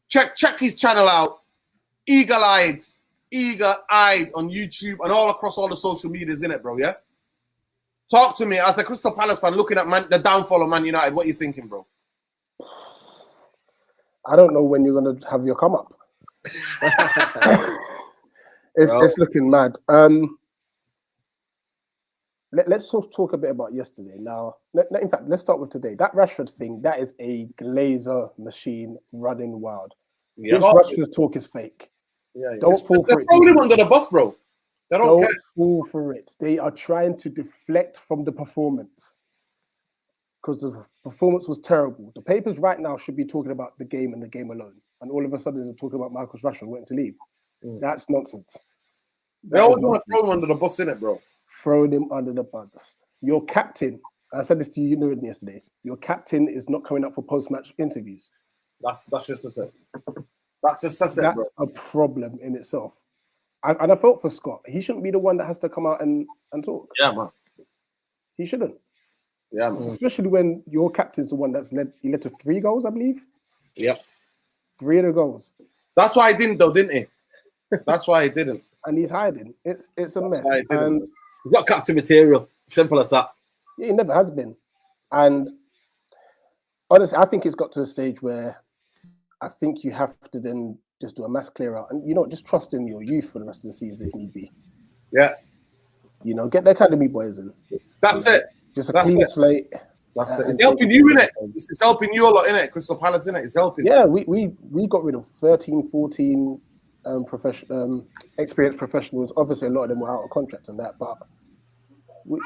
Check his channel out. Eagle-eyed on YouTube and all across all the social medias, innit, bro, yeah? Talk to me as a Crystal Palace fan looking at the downfall of Man United. What are you thinking, bro? I don't know when you're going to have your come up. It's looking mad. Let's talk a bit about yesterday. Now, in fact, let's start with today. That Rashford thing, that is a Glazer machine running wild. Yeah. This Rashford talk is fake. Yeah. Don't fall for it. They're throwing him under the bus, bro. Don't fall for it. They are trying to deflect from the performance because the performance was terrible. The papers right now should be talking about the game and the game alone. And all of a sudden they're talking about Marcus Rashford wanting to leave. That's nonsense. They always want to throw him under the bus, innit, bro? Throwing him under the bus. Your captain, I said this to you yesterday, your captain is not coming up for post-match interviews. That's just it. That's just it, bro. That's a problem in itself. And I felt for Scott. He shouldn't be the one that has to come out and talk. Yeah, man. He shouldn't. Yeah, man. Especially when your captain's the one that's led to 3 goals, I believe. Yep. 3 of the goals. That's why he didn't, though, didn't he? That's why he didn't. And he's hiding. It's a mess. And he's not captain material. Simple as that. Yeah, he never has been. And honestly, I think it's got to a stage where I think you have to then just do a mass clear out and, just trust in your youth for the rest of the season if need be. Yeah. Get the academy boys in. That's it. Just a clean slate. That's it. It's helping you, innit? It's helping you a lot, innit? Crystal Palace, innit? It's helping. Yeah, we got rid of 13, 14 experienced professionals. Obviously, a lot of them were out of contract and that, but we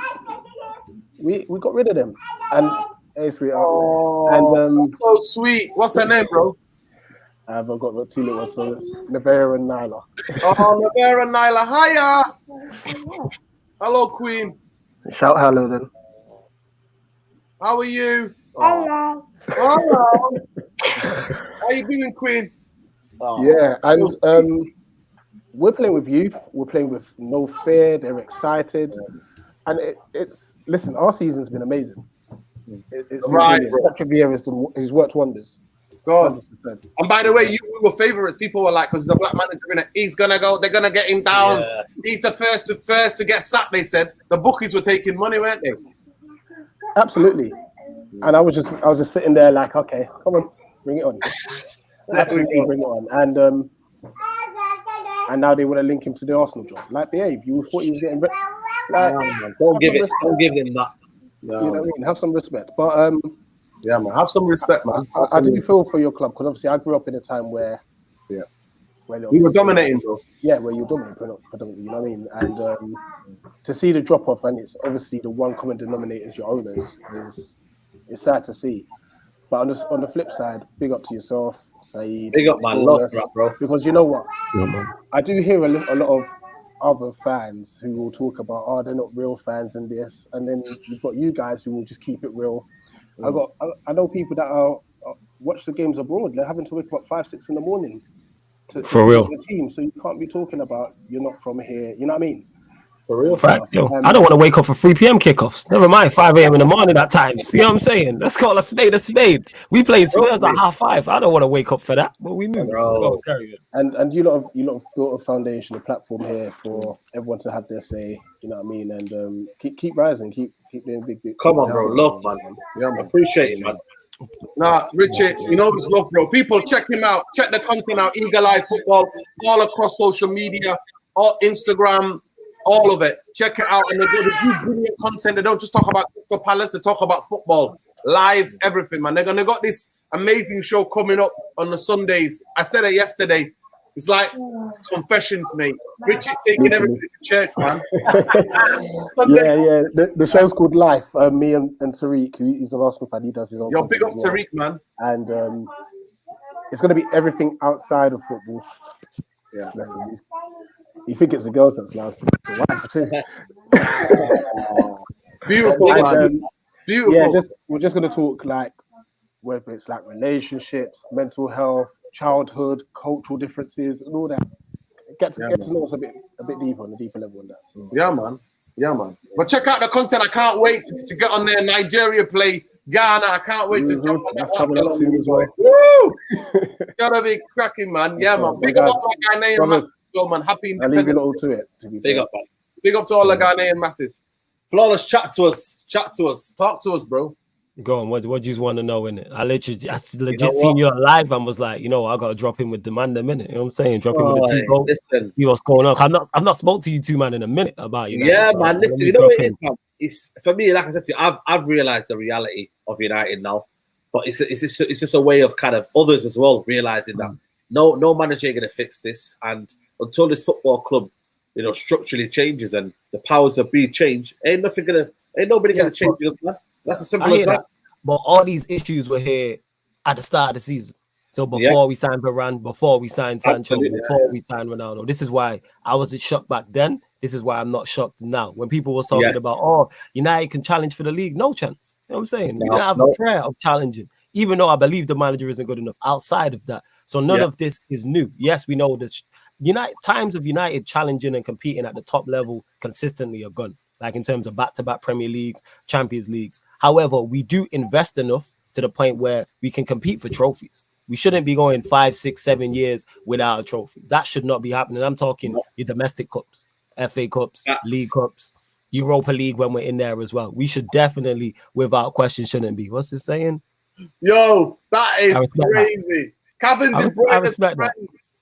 got rid of them. And hey, sweetheart. And so sweet. What's her name, bro? I've got 2 little ones, so Nevera and Nyla. Oh, Nevera and Nyla, hiya! Hello, Queen. Shout hello then. How are you? Hello. Hello. How you doing, Queen? Oh. Yeah, and we're playing with youth. We're playing with no fear. They're excited, and it's listen. Our season's been amazing. It's right. Patrick Vieira has worked wonders. God. And by the way, we were favourites. People were like, because the black manager in it, he's gonna go. They're gonna get him down. Yeah. He's the first to get sacked. They said the bookies were taking money, weren't they? Absolutely. And I was just sitting there like, okay, come on, bring it on. Absolutely, bring it on. And now they want to link him to the Arsenal job. Like, behave. You thought he was getting. Don't give him that. No. You know what I mean? Have some respect. But yeah, man, have some respect, man. I do feel for your club because obviously I grew up in a time where we were dominating, bro. Yeah, where you're dominating predominantly, you know what I mean? And to see the drop off, and it's obviously the one common denominator is your owners, it's sad to see. But on the flip side, big up to yourself, Saeed. Big up, man. Love that, bro. Because you know what? Yeah, I do hear a lot of other fans who will talk about, they're not real fans and this, and then you've got you guys who will just keep it real. I know people that watch the games abroad. They're having to wake up at 5, 6 in the morning to real the team. So you can't be talking about you're not from here. You know what I mean? For real. Fact, yo, I don't want to wake up for 3 p.m. kickoffs. Never mind 5 a.m. in the morning at times. You know what I'm saying? Let's call a spade a spade. We played Spurs at 5:30. I don't want to wake up for that, but we move. So and you lot have built a foundation, a platform here for everyone to have their say. You know what I mean? And keep rising, keep doing big. Come on, bro. Love, man. Yeah, man. Appreciate it, man. Nah, Richard, it's love, bro. People, check him out. Check the content out. Eagle-Eye Football, all across social media, all Instagram, all of it. Check it out. And they do brilliant content. They don't just talk about Crystal Palace. They talk about football, live, everything, man. They got this amazing show coming up on the Sundays. I said it yesterday. It's like confessions, mate. Richard's taking everything to church, man. Yeah. The show's called Life. Me and Tariq, who's an Arsenal fan, he does his own. Yo, big up Tariq, man. And it's going to be everything outside of football. Yeah. Listen, You think it's the girls that's loud? It's the wife too. Beautiful, man. Beautiful. Yeah, we're just gonna talk like whether it's like relationships, mental health, childhood, cultural differences, and all that. Get to know us a bit deeper on the deeper level on that. So. Yeah, man. But check out the content. I can't wait to get on there. Nigeria play Ghana. I can't wait to jump on that. That's coming up soon as well. Woo! Gotta be cracking, man. Yeah, man. Big up all the Ghanaian massive, man. Happy. I'll leave it all to it. Big up, man. Big up to all the Ghanaian massive. Flawless, chat to us. Talk to us, bro. Go on. What do you just want to know, innit? I legit seen you live and was like, I gotta drop in with the man in a minute. You know what I'm saying? Drop in with the two goals. Listen, see what's going on. I've not spoke to you two man in a minute about United. Yeah, so man. Listen, you know what it is, man? It's for me, like I said to you, I've realized the reality of United now. But it's just a way of kind of others as well realizing that no manager ain't gonna fix this, and until this football club, structurally changes and the powers that be change, ain't nobody gonna change it, man. That's as simple as that. But all these issues were here at the start of the season. So before we signed Varane, before we signed Sancho, before we signed Ronaldo. This is why I wasn't shocked back then. This is why I'm not shocked now. When people was talking about, United can challenge for the league, no chance. You know what I'm saying? We didn't have a prayer of challenging, even though I believe the manager isn't good enough outside of that. So none of this is new. Yes, we know that times of United challenging and competing at the top level consistently are gone. Like in terms of back-to-back Premier Leagues, Champions Leagues. However, we do invest enough to the point where we can compete for trophies. We shouldn't be going 5, 6, 7 years without a trophy. That should not be happening. I'm talking your domestic cups, FA Cups, League Cups, Europa League when we're in there as well. We should definitely, without question, shouldn't be. What's it saying? Yo, that is crazy. Kevin De Bruyne. I respect that.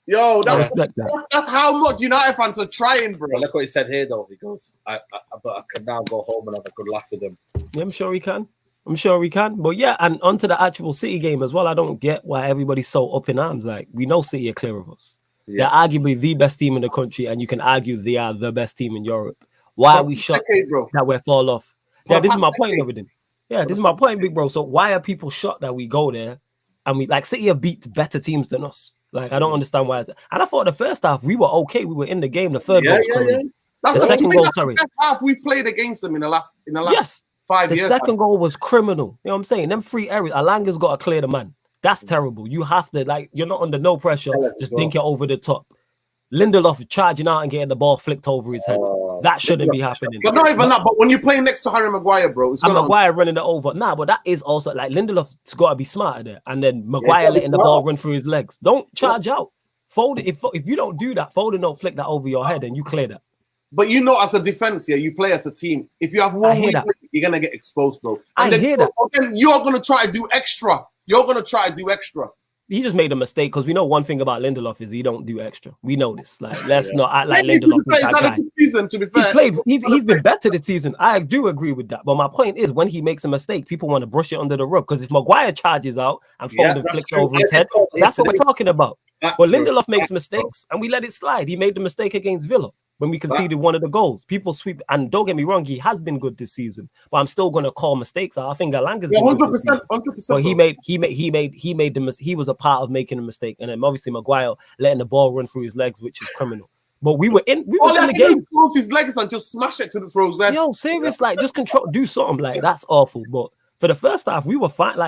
Yo, that's how much United fans are trying, bro. Look what he said here, though. He goes, but I can now go home and have a good laugh with him. Yeah, I'm sure he can. But yeah, and onto the actual City game as well. I don't get why everybody's so up in arms. Like, we know City are clear of us. They're arguably the best team in the country, and you can argue they are the best team in Europe. Why are we shocked that we're fall off? Yeah, this is my point, everything. Yeah, this is my point, big bro. So why are people shocked that we go there and we City have beat better teams than us? Like, I don't understand why. And I thought the first half we were okay. We were in the game. The third goal was coming. The second goal, sorry. First half we played against them in the last 5 years. The second goal was criminal. You know what I'm saying? Them 3 areas. Alanga's got to clear the man. That's terrible. You have to, you're not under no pressure. Just dink it over the top. Lindelof charging out and getting the ball flicked over his head. That shouldn't be happening. But not even that. But when you play next to Harry Maguire, bro, it's Maguire running it over. Nah, but that is also Lindelof's got to be smarter there. And then Maguire letting the ball run through his legs. Don't charge out. Fold it. If you don't do that, Foden don't flick that over your head and you clear that. But as a defense, you play as a team. If you have one week, you're gonna get exposed, bro. And I hear that. Then you're gonna try to do extra. He just made a mistake because we know one thing about Lindelof is he don't do extra. We know this. Let's not act like Lindelof is that guy. Season, to be fair. He's been better this season. I do agree with that. But my point is, when he makes a mistake, people want to brush it under the rug. Because if Maguire charges out and Foden flicks over his head, that's what we're talking about. But Lindelof makes mistakes and we let it slide. He made the mistake against Villa when we conceded one of the goals. People sweep, and don't get me wrong, he has been good this season. But I'm still going to call mistakes out. I think Alanga's been 100%. But he was a part of making a mistake, and then obviously Maguire letting the ball run through his legs, which is criminal. But we were in the game. Close his legs and just smash it to the throws. Yo, serious, just control, do something. That's awful. But for the first half, we were fine.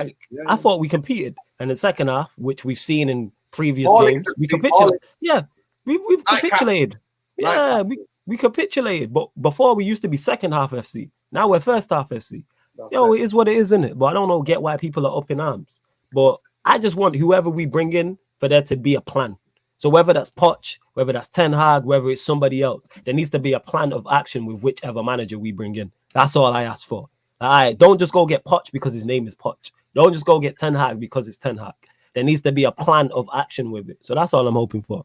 I thought we competed, and the second half, which we've seen in previous games, we capitulated. Yeah, we've capitulated. Yeah, we capitulated. But before we used to be second half FC. Now we're first half FC. It is what it is, isn't it? But I don't get why people are up in arms. But I just want whoever we bring in for there to be a plan. So whether that's Poch, whether that's Ten Hag, whether it's somebody else, there needs to be a plan of action with whichever manager we bring in. That's all I ask for. Don't just go get Poch because his name is Poch. Don't just go get Ten Hag because it's Ten Hag. There needs to be a plan of action with it. So that's all I'm hoping for.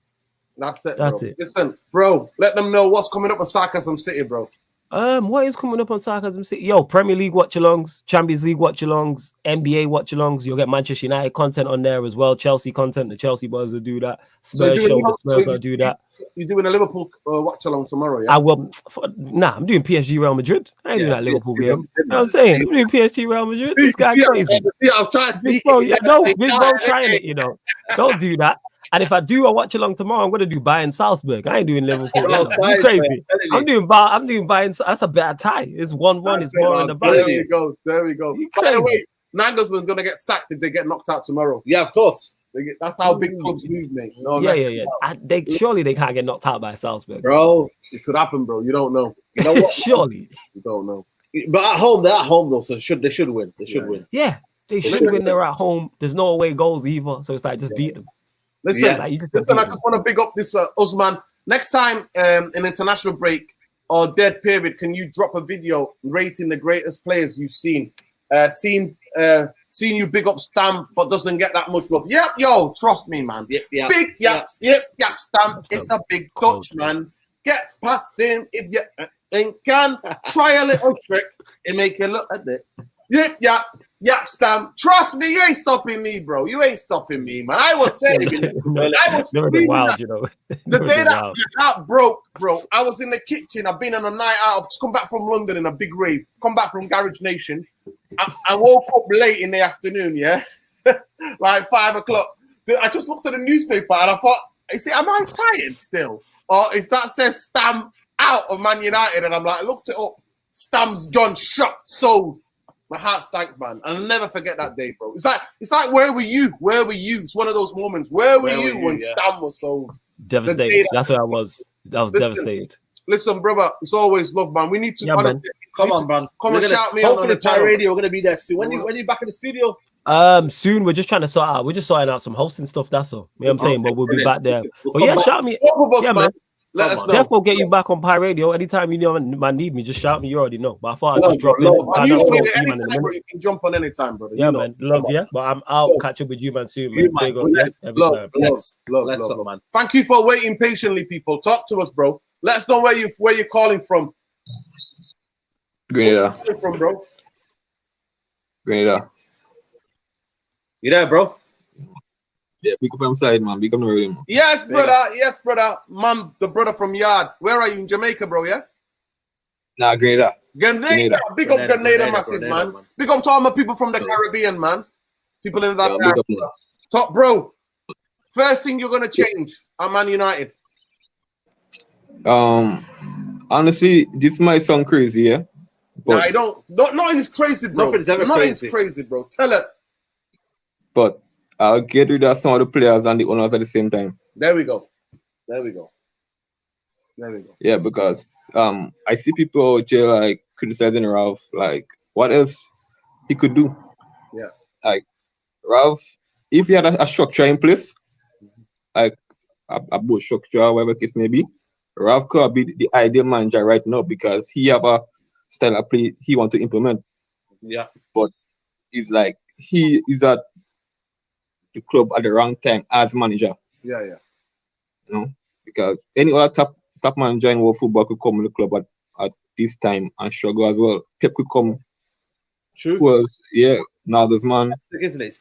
That's it. Listen, bro, let them know what's coming up with Sarcasm City, bro. What is coming up on Sarcasm City? Yo, Premier League watch-alongs, Champions League watch-alongs, NBA watch-alongs. You'll get Manchester United content on there as well. Chelsea content. The Chelsea boys will do that. Spurs the Spurs will do that. You're doing a Liverpool watch-along tomorrow, yeah? I will. I'm doing PSG Real Madrid. I ain't doing that Liverpool game. You know what I'm saying? I'm doing PSG Real Madrid. This guy crazy. I'm trying to sneak Big bro trying it, Don't do that. And if I do a watch along tomorrow, I'm gonna do Bayern Salzburg. I ain't doing Liverpool. Bro, You crazy? I'm doing Bayern. That's a better tie. It's 1-1. It's more in the There balance. we go. There we go. By the way, Nagelsmann's gonna get sacked if they get knocked out tomorrow. Yeah, of course. That's how big clubs move, mate. No, Yeah. Surely they can't get knocked out by Salzburg, bro. It could happen, bro. You don't know. You know what? Surely. You don't know. But at home, they're at home though, so they should win. They should win. Yeah, they should win. They're at home. There's no away goals either, so it's like just beat them. Listen, I just want to big up this Usman. Next time, an international break or dead period, can you drop a video rating the greatest players you've seen? Seen you big up Stam, but doesn't get that much love. Yep, yo, trust me, man. Big yaps, yep, Stam. It's a big touch, man. Get past him if you can. Try a little trick and make it look at it. Yep, Stam. Trust me, you ain't stopping me, bro. You ain't stopping me, man. I was saying, I was wild, you know. The day that my heart broke, bro, I was in the kitchen. I've been on a night out. I've just come back from London in a big rave. Come back from Garage Nation. I woke up late in the afternoon, yeah, like 5 o'clock. I just looked at the newspaper and I thought, am I tired still? Or is that says Stam out of Man United? And I'm like, I looked it up. Stam's gone, shot, sold. My heart sank, man. I'll never forget that day, bro. It's like, where were you? Where were you? It's one of those moments. Where were you when Stam was sold? Devastated. That's what I was. I was devastated. Listen, brother, it's always love, man. We need to honestly, come on, man. Come and shout me out on the channel. Radio. We're gonna be there soon. When you back in the studio? Soon. We're just trying to sort out. We're just sorting out some hosting stuff. That's all. You know what I'm saying? But we'll be back there. But yeah, shout me. Yeah, man. Let us know. Jeff will get you back on Pi Radio anytime you know man need me. Just shout me. You already know. But I thought I'd just drop in. You can jump on anytime, brother. Yeah, man. Love you. But I'm out. Catch up with you, man, soon, man. Big up, love, man. Thank you for waiting patiently, people. Talk to us, bro. Let us know where you're calling from. Grenada. Where you from, bro? Grenada. You there, bro? Yeah, pick up on side, man. Big up the radio, man. Yes, brother. Yes, brother. Man, the brother from Yard. Where are you? In Jamaica, bro, yeah? Nah, Grenada. Grenada. Big up Grenada, massive, man. Big up to all my people from the Caribbean, man. People in that area. Top, bro. First thing you're going to change at Man United? Honestly, this might sound crazy, yeah? But nothing is crazy, bro. Nothing's crazy, bro. Tell it. But I'll get rid of some of the players and the owners at the same time. There we go. Yeah, because I see people out there like criticizing Ralph, like what else he could do. Yeah. Like Ralph, if he had a structure in place, like a board structure, whatever case may be, Ralph could be the ideal manager right now because he have a style of play he want to implement. Yeah. But it's like he is at the club at the wrong time as manager. Yeah. You know, because any other top manager in world football could come in the club at this time and struggle as well. Pep could come. True. Now this man. Isn't it?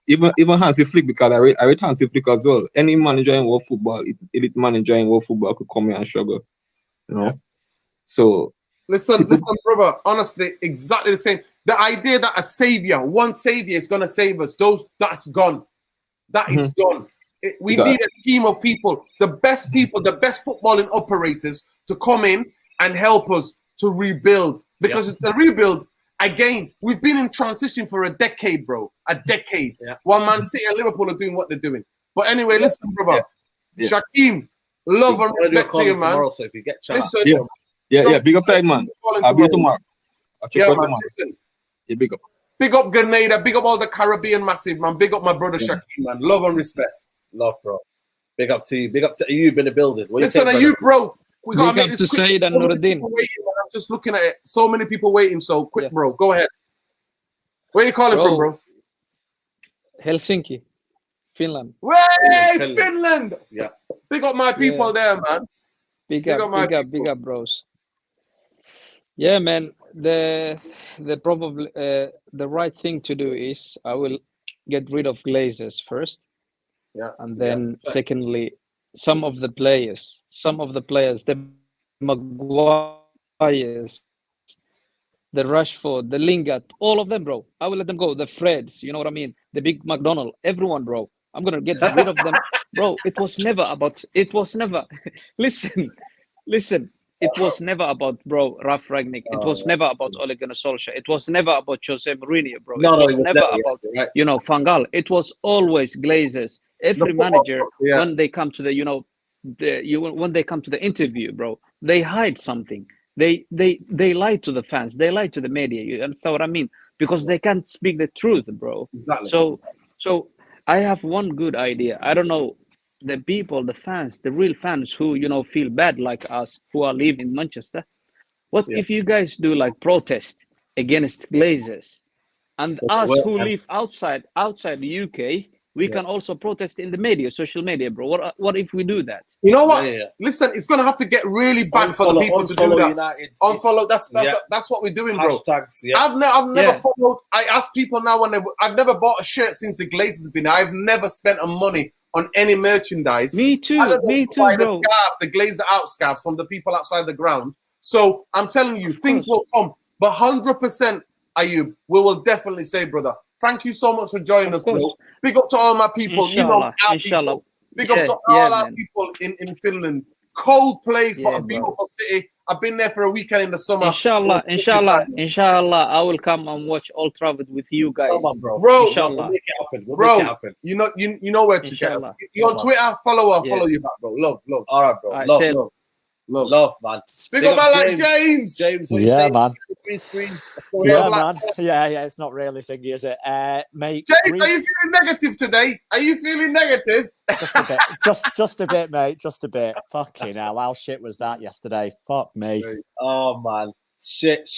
Even Hansi Flick, because I read Hansi Flick as well. Any manager in world football, elite manager in world football could come here and struggle. You know. Yeah. So listen, brother. Honestly, exactly the same. The idea that one savior is gonna save us, that's gone. That is gone. We need a team of people, the best footballing operators to come in and help us to rebuild. Because it's the rebuild, again, we've been in transition for a decade, bro. A decade. Yeah. While Man City and Liverpool are doing what they're doing. But anyway, listen, brother. Yeah. Shaquem, love and respect to you, man. Tomorrow, so if you get chance. Listen, yeah, big up side, man. I'll be here tomorrow. I'll check out tomorrow. Listen. Yeah, big up. Big up Grenada, big up all the Caribbean massive, man. Big up my brother Shaquem, man. Love and respect. Love, bro. Big up to you. Big up to you in the building. Listen, are you, bro? We got to make this quick. Said and Nuruddin. I'm just looking at it. So many people waiting. So quick, bro. Go ahead. Where are you calling from, bro? Helsinki, Finland. Way, Finland. Yeah. Big up my people there, man. Big up, bros. Yeah, man. The probably the right thing to do is I will get rid of Glazers first. Yeah. And then secondly, some of the players, the Maguires, the Rashford, the Lingard, all of them, bro. I will let them go. The Freds, you know what I mean? The big McDonald, everyone, bro. I'm gonna get rid of them. bro. It was never about. It was never. Listen. It was never about, bro, Ralf Rangnick. It was never about Ole Gunnar Solskjaer. It was never about Jose Mourinho, bro. It was never about, Van Gaal. It was always Glazers. Every manager, when they come to the, when they come to the interview, bro, they hide something. They lie to the fans. They lie to the media. You understand what I mean? Because they can't speak the truth, bro. Exactly. So I have one good idea. I don't know. The people, the fans, the real fans who feel bad like us who are living in Manchester. What if you guys do like protest against Glazers, and us who live outside the UK, we can also protest in the media, social media, bro. What if we do that? You know what? Listen, it's gonna have to get really bad for the people to do that. United. Unfollow. That's what we're doing, bro. Hashtags, I've never followed. I ask people now I've never bought a shirt since the Glazers have been. I've never spent a money on any merchandise. Me too, bro. The Glazer out scarves from the people outside the ground. So I'm telling you, things will come. But 100%, Ayub, we will definitely say, brother, thank you so much for joining us, bro. Big up to all my people. Inshallah, People. Big up to all our people in Finland. Cold place, but a beautiful city. I've been there for a weekend in the summer. Inshallah, I will come and watch Old Trafford with you guys. Come on, bro. Inshallah. We'll make it happen. We'll bro, make it happen. You know where to get us. You on Twitter? Follow you back, bro. Love. All right, bro. Love, man. Big up, man, like James. James, man. Screen. Yeah, man. Yeah, it's not really thingy, is it? Mate. James, are you feeling negative today? Are you feeling negative? Just a bit. just a bit, mate. Just a bit. Fucking hell. How shit was that yesterday? Fuck me. Oh, man. Shit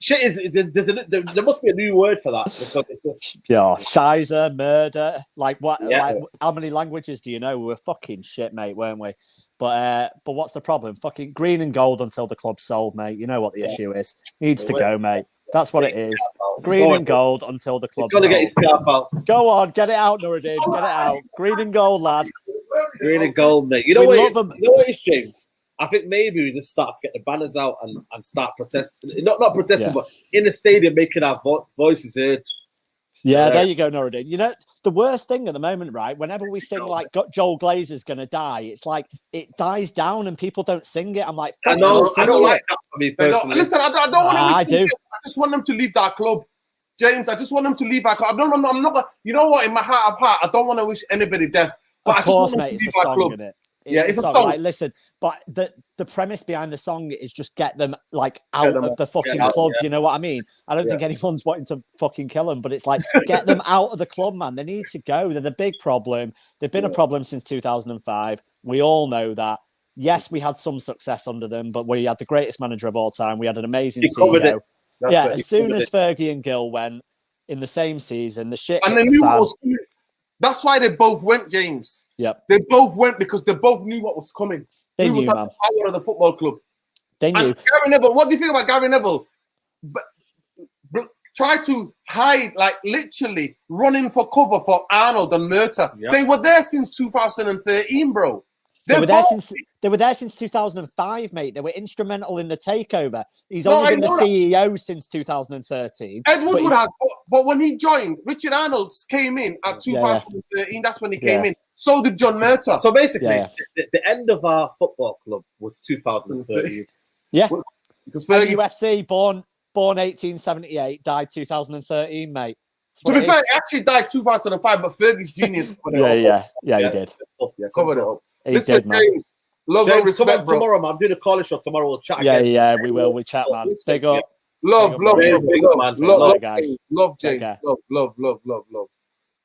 is there must be a new word for that because it's shizer, murder. Like what? Like how many languages do you know? We were fucking shit, mate, weren't we? But what's the problem? Fucking green and gold until the club's sold, mate. You know what the issue is. Needs to go, mate. That's what it is. Green and gold until the club's sold. Go on, get it out, Nuruddin. Get it out. Green and gold, lad. Green and gold, mate. You know what it is, James? I think maybe we just start to get the banners out and start protesting. Not protesting, but in the stadium making our voices heard. Yeah, there you go, Nuruddin. You know, the worst thing at the moment, right? Whenever we sing like Joel Glazer's gonna die, it's like it dies down and people don't sing it. I'm like, I don't like that for me personally. Listen, I don't want them to I do. I just want them to leave that club. James, I just want them to leave our club. I'm not. You know what? In my heart of heart, I don't want to wish anybody death. But of course, mate, it's a song, isn't it? It's a song. Like, listen, but the premise behind the song is just get them like out of the fucking club. You know what I mean? I don't think anyone's wanting to fucking kill them, but it's like get them out of the club, man. They need to go. They're the big problem. They've been a problem since 2005. We all know that. Yes, we had some success under them, but we had the greatest manager of all time. We had an amazing CEO. As soon as Fergie and Gill went in the same season, the shit. And they knew that's why they both went, James. Yep. They both went because they both knew what was coming. They knew, was at the power of the football club. They knew. And Gary Neville, what do you think about Gary Neville? Try to hide, like literally running for cover for Arnold and Murta. Yep. They were there since 2013, bro. They were there since 2005, mate. They were instrumental in the takeover. He's only been the CEO since 2013. Ed Woodward had, but when he joined, Richard Arnold came in at 2013. That's when he came in. So did John Murta. So basically, the end of our football club was 2013. Yeah, because UFC born 1878, died 2013, mate. To be fair, he actually died 2005, but Fergie's genius. He did. Covered it up. Listen, James, love and respect, bro. Tomorrow, man. I'm doing a calling shot tomorrow. We'll chat again. Yeah, we will. We chat, man. Big up. Love, guys. Love, James. Love.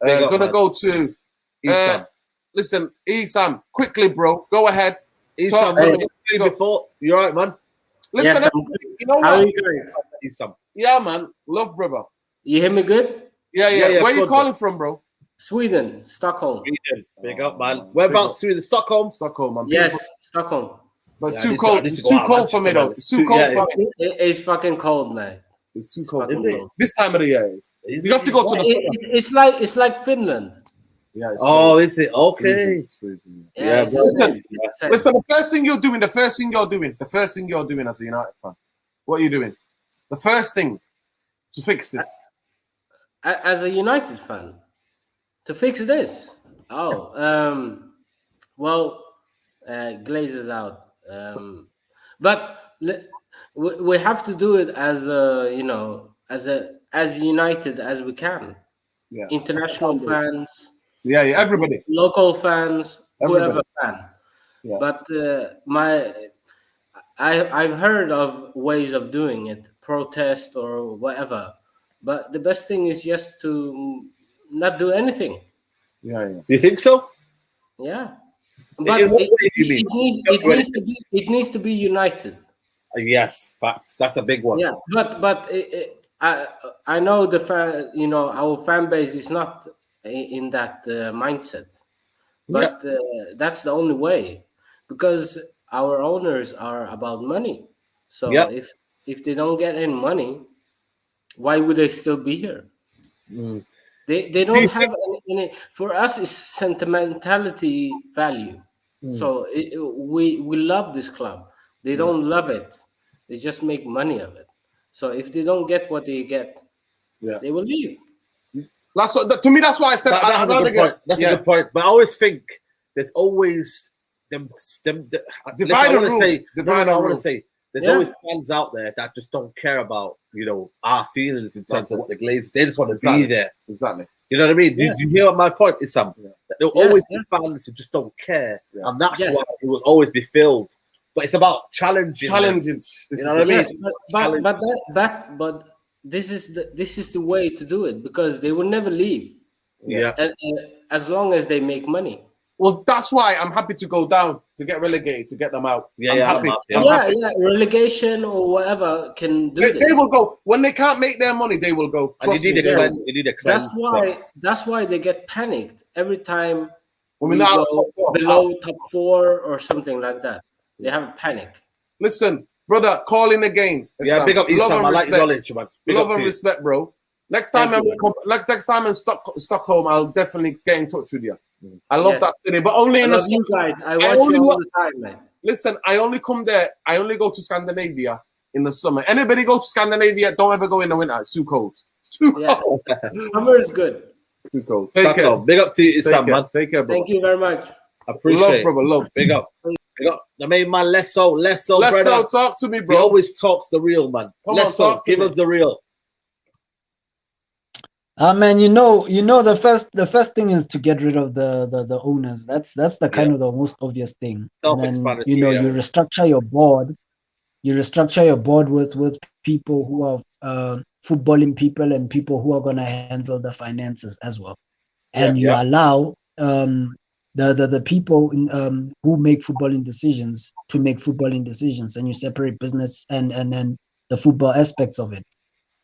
Gonna go to Esam. Listen, Esam, quickly, bro. Go ahead. Esam, before you all right, man? Listen, you know what? How are you guys? Esam. Yeah, man. Love, brother. You hear me good? Yeah. Where are you calling from, bro? Sweden, Stockholm. Sweden. Big up, man. Whereabouts Sweden? Stockholm, man. Yes, Stockholm. But it's too cold. It's too cold for me, though. It's too cold for me. It's fucking cold, man. It's too cold. This time of the year, you have to go to the summer. It's like Finland. Yeah. Is it okay? Yeah. Listen, the first thing you're doing as a United fan, what are you doing? The first thing to fix this. As a United fan, to fix this. Well, Glazers out. But we have to do it as as united as we can. Yeah. International fans. Yeah, everybody. Local fans, whoever fan. Yeah. But I've heard of ways of doing it, protest or whatever. But the best thing is just to not do anything. Yeah. You think so? Yeah. But it needs to be united. Yes, facts. That's a big one. Yeah, but I know the fan. Our fan base is not in that mindset. But that's the only way, because our owners are about money. So if they don't get any money, why would they still be here? Mm. They don't have any. For us, it's sentimentality value. So we love this club. They don't love it. They just make money of it. So if they don't get what they get, they will leave. To me, that's why I said that's a good point. That's a good point. But I always think there's always them. I want to say there's always fans out there that just don't care about our feelings in terms of what the Glazers. They just want to be there. Exactly. You know what I mean? Do you hear what my point is, Sam? There'll always be fans who just don't care, and that's why it will always be filled. But it's about challenging. You know what I mean? But this is the way to do it, because they will never leave. Yeah. As long as they make money. Well, that's why I'm happy to go down to get relegated, to get them out. Yeah, relegation or whatever can do this. They will go when they can't make their money. They will go. And you need a cleanse. That's why they get panicked every time when we go below top 4 or something like that. They have a panic. Listen, brother, call in the game. Yeah, big up Isam. I like your knowledge, man. Love and respect, bro. Next time next time in Stockholm, I'll definitely get in touch with you. I love that city, but only in the you guys. I watch you all the time, man. Listen, I only come there. I only go to Scandinavia in the summer. Anybody go to Scandinavia? Don't ever go in the winter. It's too cold. It's too cold. Summer is good. It's too cold. Take care. Big up to you, Sam, man. Take care, bro. Thank you very much. I appreciate it. Brother. Love. Big up. The main man, Lesso, brother. Talk to me, bro. He always talks the real, man. Lesso, give us the real. Man, the first thing is to get rid of the owners. That's the kind of the most obvious thing. And then, you restructure your board. You restructure your board with people who are footballing people and people who are gonna handle the finances as well. And you allow the people who make footballing decisions to make footballing decisions, and you separate business and then the football aspects of it.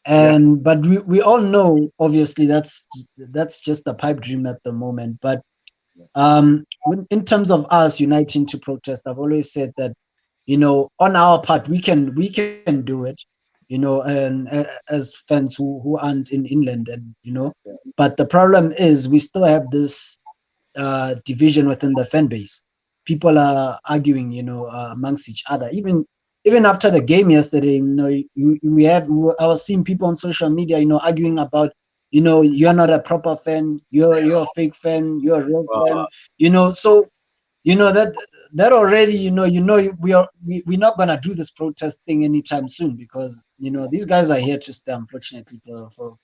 But we all know, obviously, that's just a pipe dream at the moment. But in terms of us uniting to protest, I've always said that, on our part, we can do it, and as fans who aren't in England, and but the problem is we still have this division within the fan base. People are arguing, amongst each other. Even after the game yesterday, I was seeing people on social media, arguing about, you're not a proper fan, you're a fake fan, you're a real fan, so that already, we're not gonna do this protest thing anytime soon, because these guys are here to stay, unfortunately, for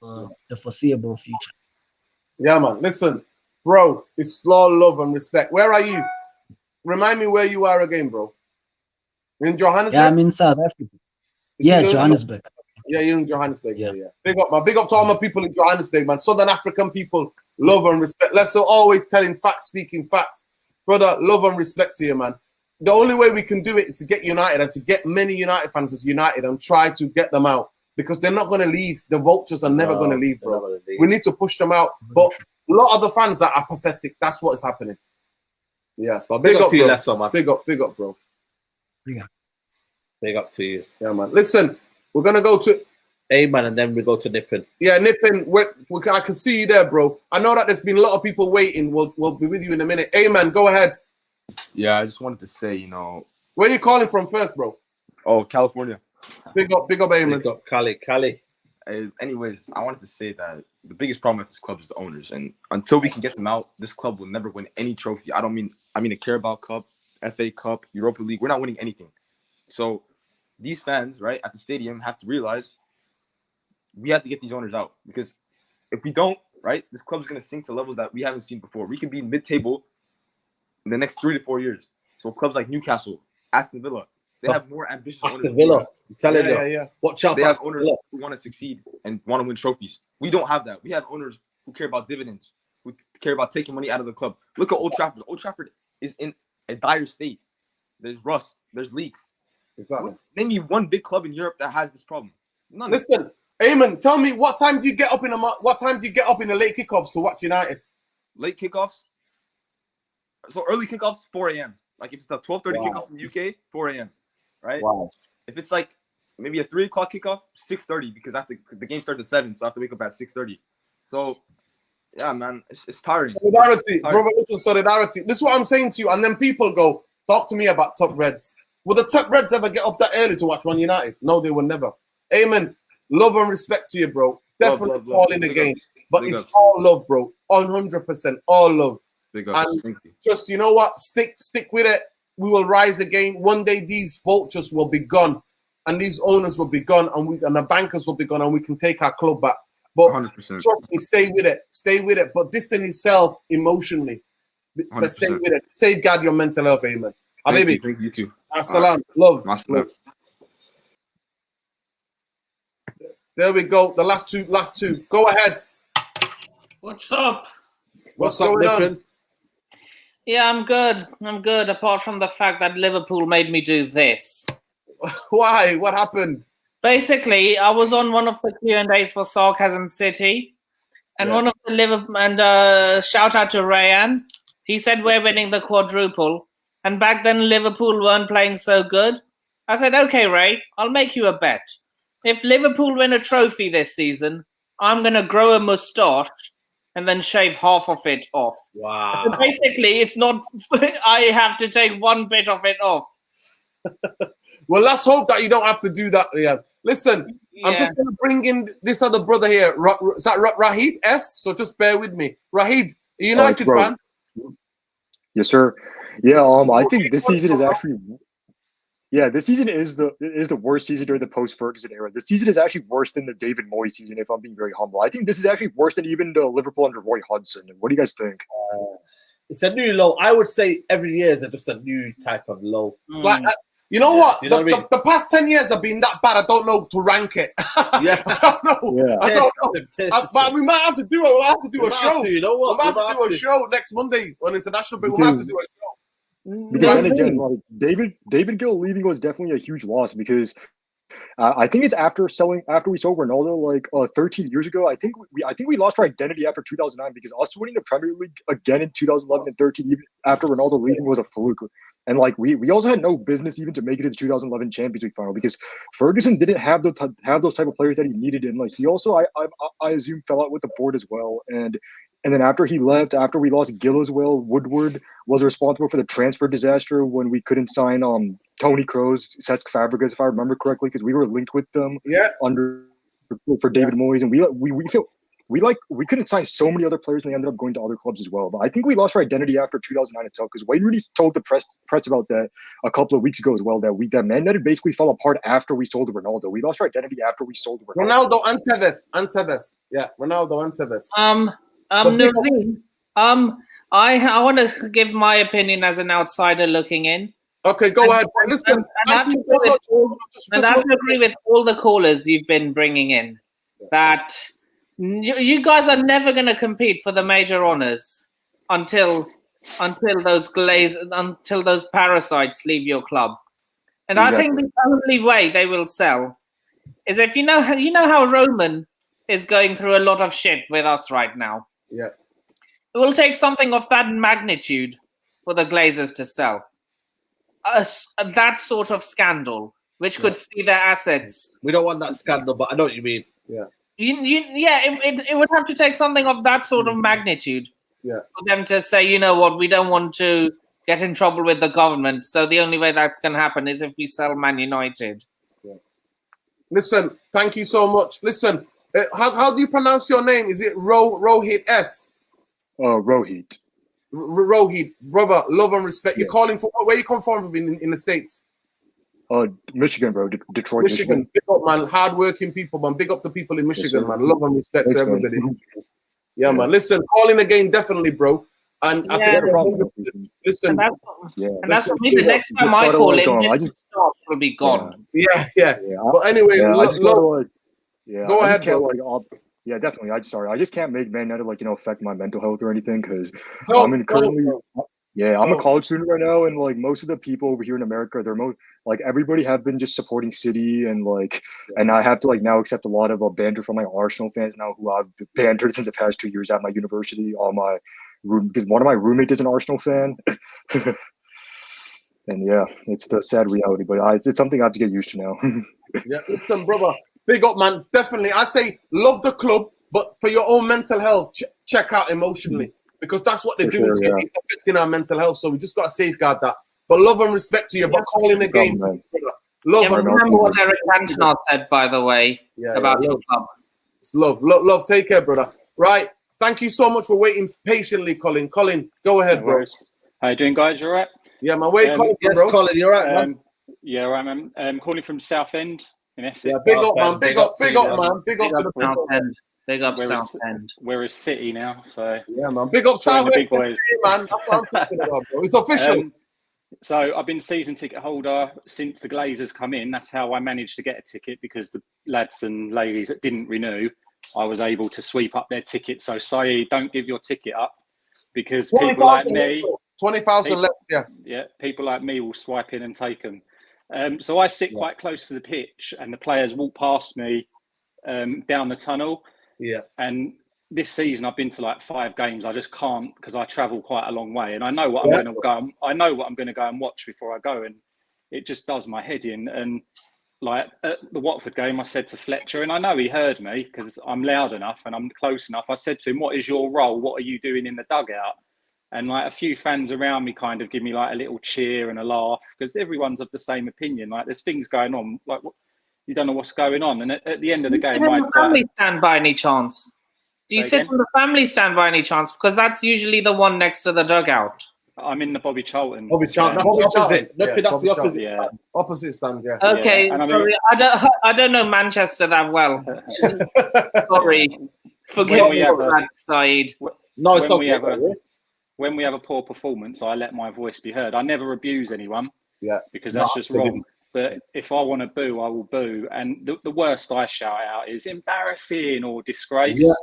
the foreseeable future. Yeah, man. Listen, bro, it's law, love, and respect. Where are you? Remind me where you are again, bro. In Johannesburg? Yeah, I'm in South Africa. Johannesburg. Yeah, you're in Johannesburg. Yeah. Big up to all my people in Johannesburg, man. Southern African people, love and respect. Let's always telling facts, speaking facts. Brother, love and respect to you, man. The only way we can do it is to get united and to get many United fans as united and try to get them out, because they're not going to leave. The vultures are never going to leave, bro. We need to push them out. But a lot of the fans that are pathetic, that's what is happening. Yeah. But big up to you, Lesso, man. Big up, bro. Big up to you. Yeah, man. Listen, we're going to go to Amen, and then we go to Nippon. Yeah, Nippon, I can see you there, bro. I know that there's been a lot of people waiting. We'll be with you in a minute. Amen, go ahead. Yeah, I just wanted to say, Where are you calling from first, bro? Oh, California. Big up, Amen. Big up, Cali. Anyways, I wanted to say that the biggest problem with this club is the owners, and until we can get them out, this club will never win any trophy. I mean a Carabao Cup, FA Cup, Europa League. We're not winning anything. So these fans, right, at the stadium have to realize we have to get these owners out, because if we don't, right, this club's going to sink to levels that we haven't seen before. We could be mid-table in the next 3 to 4 years. So clubs like Newcastle, Aston Villa, they have more ambitious owners. Aston Villa, I'm telling you. Watch out. They have owners who want to succeed and want to win trophies. We don't have that. We have owners who care about dividends, who care about taking money out of the club. Look at Old Trafford. Old Trafford is in a dire state. There's rust. There's leaks. Exactly. Name me one big club in Europe that has this problem. None. Listen, Eamon, tell me, what time do you get up in the late kickoffs to watch United? Late kickoffs. So early kickoffs, 4 a.m. Like if it's a 12:30 kickoff in the UK, 4 a.m. Right? Wow. If it's like maybe a 3 o'clock kickoff, 6:30, because the game starts at 7, so I have to wake up at 6:30. So yeah, man, it's tiring. Solidarity, brother. Listen, solidarity. This is what I'm saying to you, and then people go, talk to me about Top Reds. Will the Top Reds ever get up that early to watch Man United? No, they will never. Amen. Love and respect to you, bro. Definitely all in the game. But it's all love, bro. 100%. All love. And just, you know what? Stick with it. We will rise again. One day these vultures will be gone. And these owners will be gone. And the bankers will be gone. And we can take our club back. But 100%. Trust me, stay with it. Stay with it. But distance yourself emotionally. But stay with it. Safeguard your mental health, amen. Thank you too. Assalam. Love. There we go. The last two. Go ahead. What's up? What's going on? Yeah, I'm good. Apart from the fact that Liverpool made me do this. Why? What happened? Basically, I was on one of the Q&As for Sarcasm City, and one of the Liverpool shout out to Rayan. He said we're winning the quadruple, and back then Liverpool weren't playing so good. I said, okay, Ray, I'll make you a bet. If Liverpool win a trophy this season, I'm gonna grow a moustache and then shave half of it off. Wow. So basically, it's not. I have to take one bit of it off. Well, let's hope that you don't have to do that. Yeah. Listen, I'm just going to bring in this other brother here. Is that Rahid S? So just bear with me. Rahid, a United fan? Yes, sir. Yeah. I think this season is actually. Yeah, this season is the worst season during the post-Ferguson era. This season is actually worse than the David Moyes season, if I'm being very humble. I think this is actually worse than even the Liverpool under Roy Hodgson. What do you guys think? It's a new low. I would say every year is just a new type of low. It's like, you know what? The past 10 years have been that bad. I don't know to rank it. Yeah, I don't know. I don't know. But we might have to do it. We'll have to do a show. You know what? We might have to do a show next Monday on international. But we might have to do a show. Because then again, like David Gill leaving was definitely a huge loss, because I think it's after we sold Ronaldo like 13 years ago. I think we lost our identity after 2009, because us winning the Premier League again in 2011 and 13, even after Ronaldo leaving, was a fluke. And like we also had no business even to make it to the 2011 Champions League final, because Ferguson didn't have those type of players that he needed, and like he also I assume fell out with the board as well. And then after he left, after we lost Gill as well, Woodward was responsible for the transfer disaster when we couldn't sign Toni Kroos, Cesc Fabregas, if I remember correctly, because we were linked with them for David Moyes, and we couldn't sign so many other players, and they ended up going to other clubs as well. But I think we lost our identity after 2009 itself, because Wayne Rooney told the press about that a couple of weeks ago as well, that Man United basically fell apart after we sold Ronaldo. We lost our identity after we sold Ronaldo and Tevez. Yeah, Ronaldo and Tevez. Nurdin, I want to give my opinion as an outsider looking in. Okay, go ahead. Listen, I have to agree with all the callers you've been bringing in, that you guys are never going to compete for the major honors until those parasites leave your club. And exactly. I think the only way they will sell is if you know how Roman is going through a lot of shit with us right now. Yeah. It will take something of that magnitude for the Glazers to sell. That sort of scandal, which could see their assets. We don't want that scandal, but I know what you mean. Yeah. It would have to take something of that sort of magnitude for them to say, you know what, we don't want to get in trouble with the government. So the only way that's going to happen is if we sell Man United. Yeah. Listen, thank you so much. Listen, How do you pronounce your name? Is it Rohit S? Rohit. Rohit, brother, love and respect. You're calling for where you come from in the States? Michigan, bro. Detroit, Michigan. Big up, man. Hard-working people, man. Big up the people in Michigan, man. Love and respect to everybody. Yeah, man. Listen, calling again, definitely, bro. And I think listen. And that's for me. The next time I call in, this stuff will be gone. Yeah. But anyway, go ahead, bro. Yeah, definitely. I just can't make Man United affect my mental health or anything because I'm a college student right now, and most of the people over here in America, they're everybody have been just supporting City, and and I have to now accept a lot of banter from my Arsenal fans now who I've bantered since the past 2 years at my university. All my room because one of my roommates is an Arsenal fan, and yeah, it's the sad reality, but it's something I have to get used to now. Yeah, listen, brother. Big up, man. Definitely. I say love the club, but for your own mental health, check out emotionally. Because that's what they're doing. Sure, It's affecting our mental health. So we just got to safeguard that. But love and respect to you. But calling the game. Love and remember what Eric Cantona said, by the way, about your club. It's love. Take care, brother. Right. Thank you so much for waiting patiently, Colin. Colin, go ahead, bro. How you doing, guys? You all right? Yeah, man. Wait, Colin, bro. Colin, you're right, man. Yeah, right, man. I'm calling from Southend in Essex. Yeah, big up, man. Big up, man. Big up to the Southend. Big up Southend. We're a City now, so yeah, man. Big up Southend, big boys, man. That's what I'm talking about, bro. It's official. So I've been season ticket holder since the Glazers come in. That's how I managed to get a ticket because the lads and ladies that didn't renew, I was able to sweep up their ticket. So Saeed, don't give your ticket up because people like me, 20,000 left. Yeah, people like me will swipe in and take them. So I sit quite close to the pitch, and the players walk past me down the tunnel. Yeah. And this season I've been to 5 games. I just can't because I travel quite a long way, and I know what I'm going to go. I know what I'm going to go and watch before I go, and it just does my head in. And at the Watford game, I said to Fletcher, and I know he heard me because I'm loud enough and I'm close enough. I said to him, "What is your role? What are you doing in the dugout?" And a few fans around me kind of give me a little cheer and a laugh because everyone's of the same opinion. There's things going on. You don't know what's going on, and at the end of the game, the family stand by any chance? Do you sit on the family stand by any chance? Because that's usually the one next to the dugout. I'm in the Bobby Charlton. Bobby Charlton. Opposite. That's the opposite stand. Opposite stand. Yeah. Okay. Yeah. Sorry, I don't know Manchester that well. Sorry. Forgive me for that, Saeed. No, it's when we have a poor performance, I let my voice be heard. I never abuse anyone. Yeah. Because that's just wrong. But if I want to boo, I will boo. And the worst I shout out is embarrassing or disgrace. Yeah,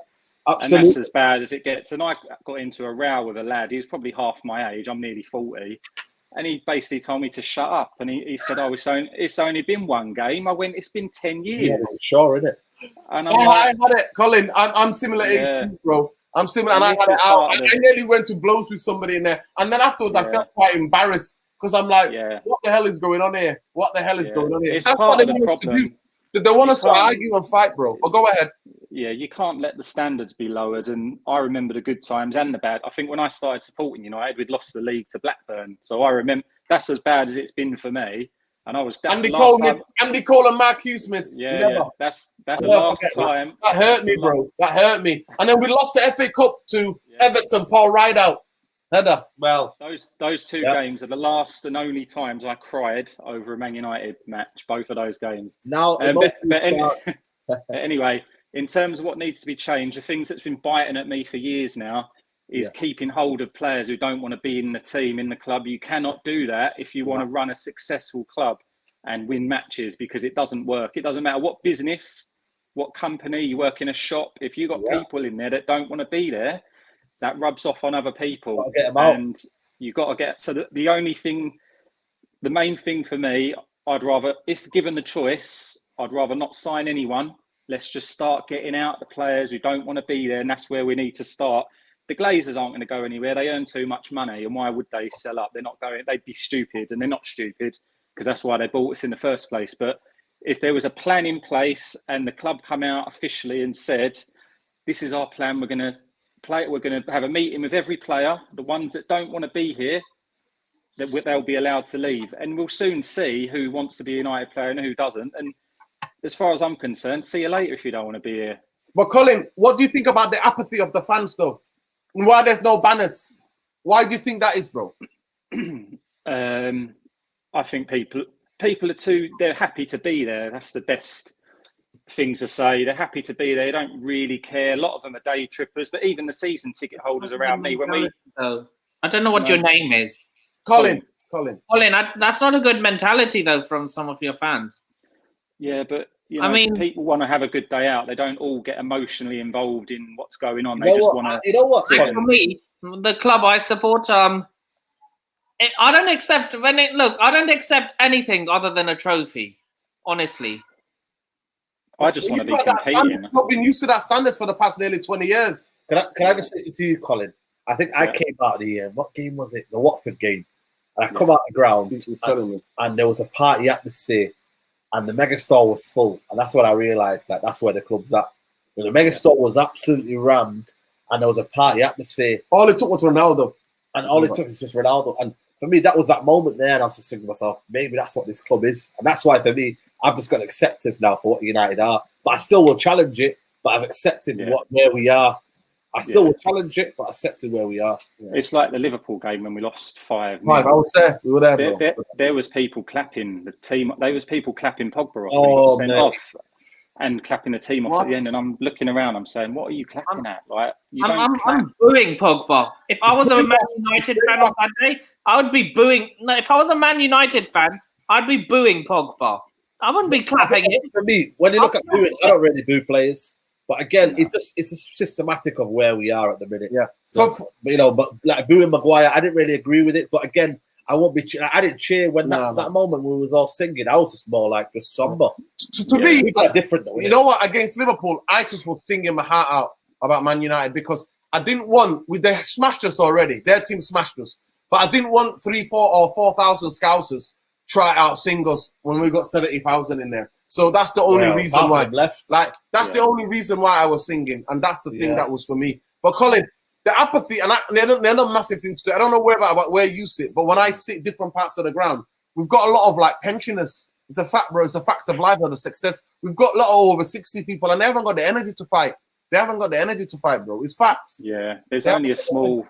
absolutely. And that's as bad as it gets. And I got into a row with a lad. He was probably half my age. I'm nearly 40. And he basically told me to shut up. And he said, "Oh, it's only been 1 game." I went, "It's been 10 years." Yeah, sure, isn't it? And I had it, Colin. I'm similar age, bro. I'm similar. And I had it out. I nearly went to blows with somebody in there. And then afterwards, I felt quite embarrassed. Because I'm like, what the hell is going on here? What the hell is going on here? It's part of the problem. They want us to argue and fight, bro. But go ahead. Yeah, you can't let the standards be lowered. And I remember the good times and the bad. I think when I started supporting United, we'd lost the league to Blackburn. So I remember that's as bad as it's been for me. And I was Andy Cole and Mark Hughes. Yeah, that's the last time. That hurt me, bro. That hurt me. And then we lost the FA Cup to Everton, Paul Rideout. Header. Well, those 2 games are the last and only times I cried over a Man United match. Both of those games. Now, anyway, in terms of what needs to be changed, the things that's been biting at me for years now is keeping hold of players who don't want to be in the team, in the club. You cannot do that if you want to run a successful club and win matches because it doesn't work. It doesn't matter what business, what company you work in, a shop. If you've got people in there that don't want to be there, that rubs off on other people, and you got to get. So the main thing for me, I'd rather, if given the choice, I'd rather not sign anyone. Let's just start getting out the players who don't want to be there, and that's where we need to start. The Glazers aren't going to go anywhere. They earn too much money, and why would they sell up? They're not going. They'd be stupid, and they're not stupid because that's why they bought us in the first place. But if there was a plan in place and the club come out officially and said, "This is our plan. We're going to have a meeting with every player. The ones that don't want to be here, they'll be allowed to leave, and we'll soon see who wants to be a United player and who doesn't. And as far as I'm concerned, see you later if you don't want to be here. But Colin, what do you think about the apathy of the fans, though? And why there's no banners? Why do you think that is, bro? I think people are they're happy to be there. That's the best thing to say. They're happy to be there. They don't really care. A lot of them are day trippers, but even the season ticket holders around me, I don't know what your name is. Colin. That's not a good mentality, though, from some of your fans. Yeah, but I mean, people want to have a good day out. They don't all get emotionally involved in what's going on. They just want to. You know what? For me, the club I support, I don't accept I don't accept anything other than a trophy. Honestly, I just want to be competing. I've been used to that standards for the past nearly 20 years. Can I just say to you, Colin? I think I came out of the what game was it? The Watford game. And I come out the ground and there was a party atmosphere and the Megastore was full. And that's when I realised that that's where the club's at. The Megastore was absolutely rammed and there was a party atmosphere. All it took was Ronaldo. And all it took was just Ronaldo. And for me, that was that moment there. And I was just thinking to myself, maybe that's what this club is. And that's why, for me, I've just got acceptance now for what United are. But I still will challenge it. But I've accepted where we are. I still will challenge it, but accepted where we are. Yeah. It's like the Liverpool game when we lost 5-0. I was there. We were there. There was people clapping the team. There was people clapping Pogba off, sent off, and clapping the team off at the end. And I'm looking around. I'm saying, "What are you clapping at?" Like I'm booing Pogba. If I was a Man United fan on that day, I would be booing. No, if I was a Man United fan, I'd be booing Pogba. I wouldn't be clapping it. For me, when you look at booing, I don't really boo players. But again, it's a systematic of where we are at the minute. Yeah. But like booing Maguire, I didn't really agree with it. But again, I won't be. I didn't cheer when that moment when we was all singing. I was just more like just somber. To me, we got different though. You know what? Against Liverpool, I just was singing my heart out about Man United because I didn't want. They smashed us already. Their team smashed us, but I didn't want 3,000, 4,000 or 4,000 Scousers try out singles when we got 70,000 in there. So that's the only reason why. That's the only reason why I was singing, and that's the thing that was for me. But Colin, the apathy, and they're not massive things to do. I don't know where you sit, but when I sit different parts of the ground, we've got a lot of like pensioners. It's a fact, bro. It's a fact of life of the success. We've got a lot of over 60 people, and they haven't got the energy to fight. Bro. It's facts. Yeah, there's only a small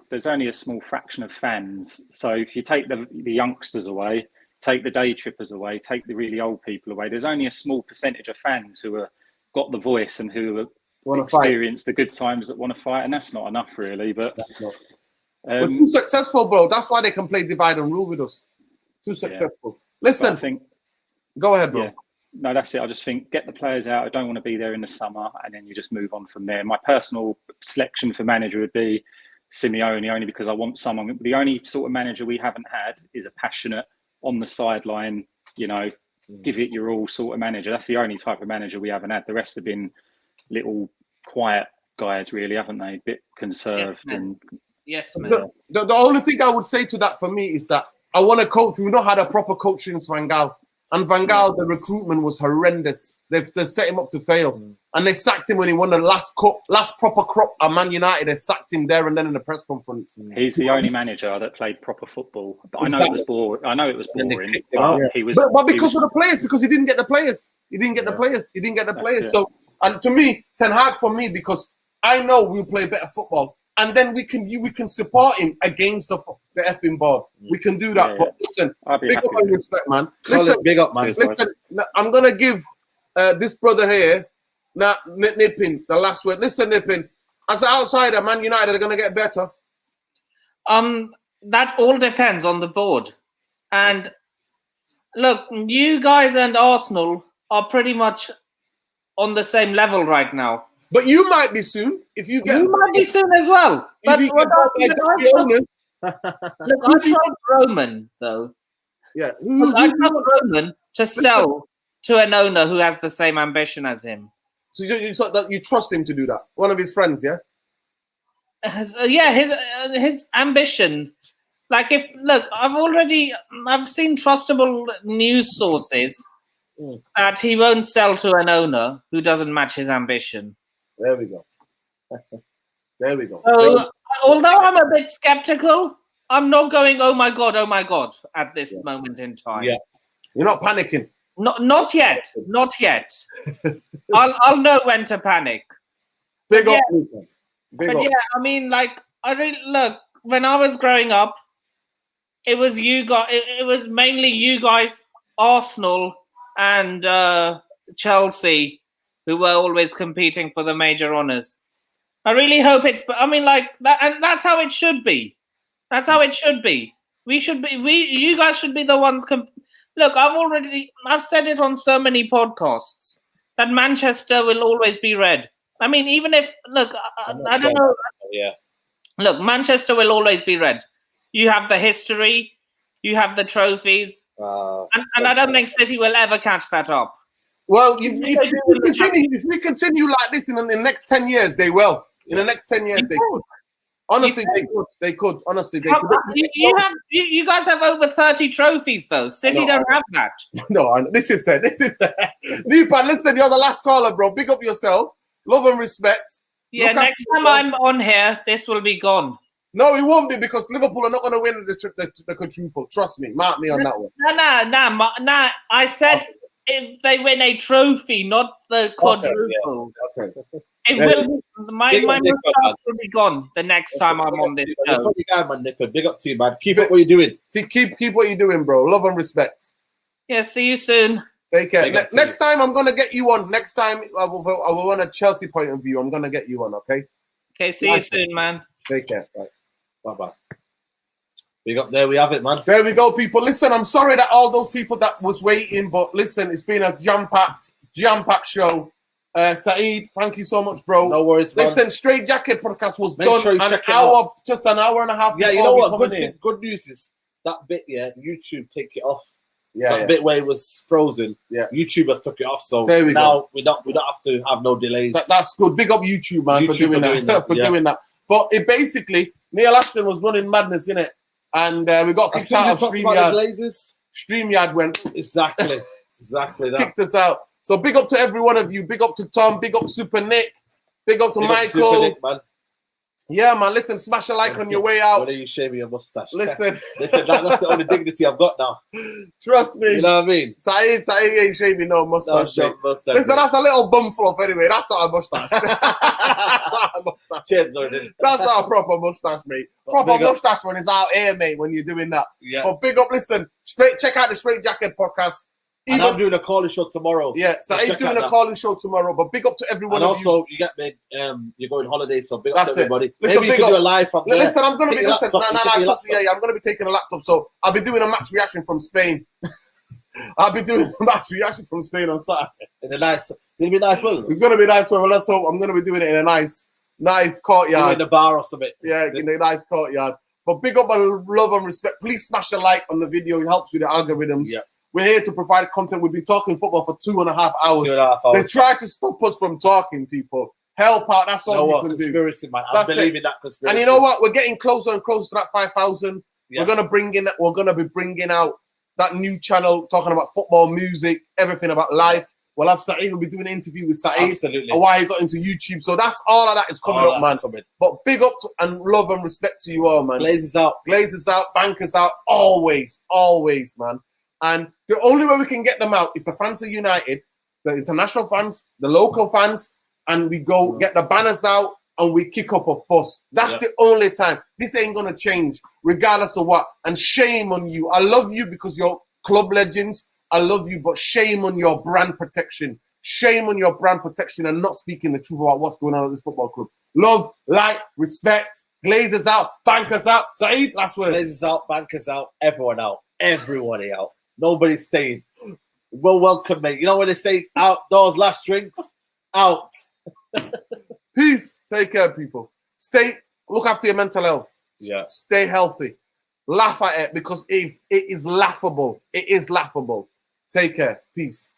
fraction of fans. So if you take the youngsters away, take the day trippers away, take the really old people away, there's only a small percentage of fans who have got the voice and who have experienced the good times that want to fight, and that's not enough really. But we're too successful, bro. That's why they can play divide and rule with us. Too successful. Listen, go ahead, bro. Yeah. No, that's it. I just think get the players out. I don't want to be there in the summer, and then you just move on from there. My personal selection for manager would be Simeone, only because I want someone. The only sort of manager we haven't had is a passionate, on the sideline, give it your all sort of manager. That's the only type of manager we haven't had. The rest have been little quiet guys, really, haven't they? A bit conserved. Yes, man. The only thing I would say to that for me is that I want a coach. We've not had a proper coach since Van Gaal. And Van Gaal, the recruitment was horrendous. They've set him up to fail. And they sacked him when he won the last proper crop at Man United. They sacked him there and then in the press conference. He's the only manager that played proper football. But I know it was boring. But because of the players, because he didn't get the players. He didn't get the players. So, and to me, Ten Hag for me, because I know we'll play better football. And then we can support him against the effing board. We can do that. But listen, big up and respect, man. Listen, big up, man. Listen, I'm gonna give this brother here, Nippin, the last word. Listen, Nippin, as an outsider, Man United are gonna get better. That all depends on the board. And look, you guys and Arsenal are pretty much on the same level right now. But you might be soon if you get. You might be soon as well. But look, I trust Roman though. Yeah, I trust Roman to sell to an owner who has the same ambition as him. So you trust him to do that? One of his friends, yeah. His ambition. Like I've seen trustable news sources that he won't sell to an owner who doesn't match his ambition. There we go. So, although I'm a bit skeptical, I'm not going, oh my God, at this moment in time. Yeah. You're not panicking. Not yet. I'll know when to panic. Big up, yeah, Luca. Big but up. yeah, I mean, like, I really look when I was growing up, it was you guys. It was mainly you guys, Arsenal and Chelsea, who were always competing for the major honors. I really hope it's. I mean, like that, and that's how it should be. That's how it should be. We should be. You guys should be the ones. Look, I've said it on so many podcasts that Manchester will always be red. I mean, even if look, I don't know. Yeah. Look, Manchester will always be red. You have the history, you have the trophies, and I don't think City will ever catch that up. Well, if we continue like this in the next 10 years, they will. In the next 10 years, they could. Honestly, they could. They could. Honestly, they could. You guys have over 30 trophies, though. City don't have that. No, this is it. Lipan, listen, you're the last caller, bro. Big up yourself. Love and respect. Yeah, next time I'm on here, this will be gone. No, it won't be because Liverpool are not going to win the quadruple. Trust me. Mark me on that one. No. I said if they win a trophy, not the quadruple. Okay. It will. My mustache will be gone the next time I'm on this show. Big up to you, man. Keep up what you're doing. Keep what you're doing, bro. Love and respect. Yeah, see you soon. Take care. Next time, I'm going to get you on. Next time, I will want a Chelsea point of view. I'm going to get you on, okay? Okay, see you soon, man. Take care. Right. Bye-bye. Big up. There we have it, man. There we go, people. Listen, I'm sorry that all those people that was waiting, but listen, it's been a jam-packed show. Saeed, thank you so much, bro. No worries, man. Listen, Straight Jacket podcast was done just an hour and a half. Yeah, you know what? Good news is that bit, YouTube take it off. Yeah, that bit where it was frozen. Yeah, YouTube have took it off, so there we go. we don't have to have no delays. That's good. Big up YouTube, man, for doing that. But it basically, Neil Ashton was running madness, innit? And we got kicked out of StreamYard. StreamYard went exactly that. Kicked us out. So big up to every one of you. Big up to Tom. Big up Super Nick. Big up to Michael. Super Nick, man. Yeah, man. Listen, smash a like on your way out. When are you shaving your mustache? Listen, that's the only dignity I've got now. Trust me. You know what I mean? Saeed ain't shaving no mustache. Listen, that's a little bum fluff anyway. That's not a mustache. Cheers, Lord. That's not a proper mustache, mate. Proper mustache when it's out here, mate, when you're doing that. Yeah. But big up, listen, check out the Straight Jacket podcast. And I'm doing a calling show tomorrow. Yeah, so he's doing a calling show tomorrow. But big up to everyone. And also, you get me. You're going holiday, so big up to everybody. Listen, maybe you can do a live from there. Listen, I'm gonna be trust me. Yeah, I'm gonna be taking a laptop. So I'll be doing a match reaction from Spain. I'll be doing a match reaction from Spain on Saturday. It'll be nice weather. It's gonna be nice weather. Let's hope. I'm gonna be doing it in a nice courtyard. In the bar or something. Yeah, in a nice courtyard. But big up and love and respect. Please smash a like on the video. It helps with the algorithms. Yeah. We're here to provide content. We've been talking football for 2.5 hours. They try to stop us from talking, people. Help out. That's all you can conspiracy, man. I believe in that conspiracy. And you know what? We're getting closer and closer to that 5,000. Yeah. We're gonna be bringing out that new channel talking about football, music, everything about life. We'll have Saeed. We'll be doing an interview with Saeed. Absolutely. And why he got into YouTube. So that's all of that is coming up, man. But big up and love and respect to you all, man. Glazers out. Glazers out. Bankers out. Always, man. And the only way we can get them out if the fans are united, the international fans, the local fans, and we go get the banners out and we kick up a fuss. That's the only time. This ain't gonna change, regardless of what. And shame on you. I love you because you're club legends. I love you, but shame on your brand protection. Shame on your brand protection and not speaking the truth about what's going on at this football club. Love, like, respect. Glazers out, bankers out. Saeed, last word. Glazers out, bankers out, everyone out. Everybody out. Nobody's staying. Well, welcome, mate. You know when they say outdoors, last drinks? Out. Peace. Take care, people. Look after your mental health. Yeah. Stay healthy. Laugh at it because it is laughable. It is laughable. Take care. Peace.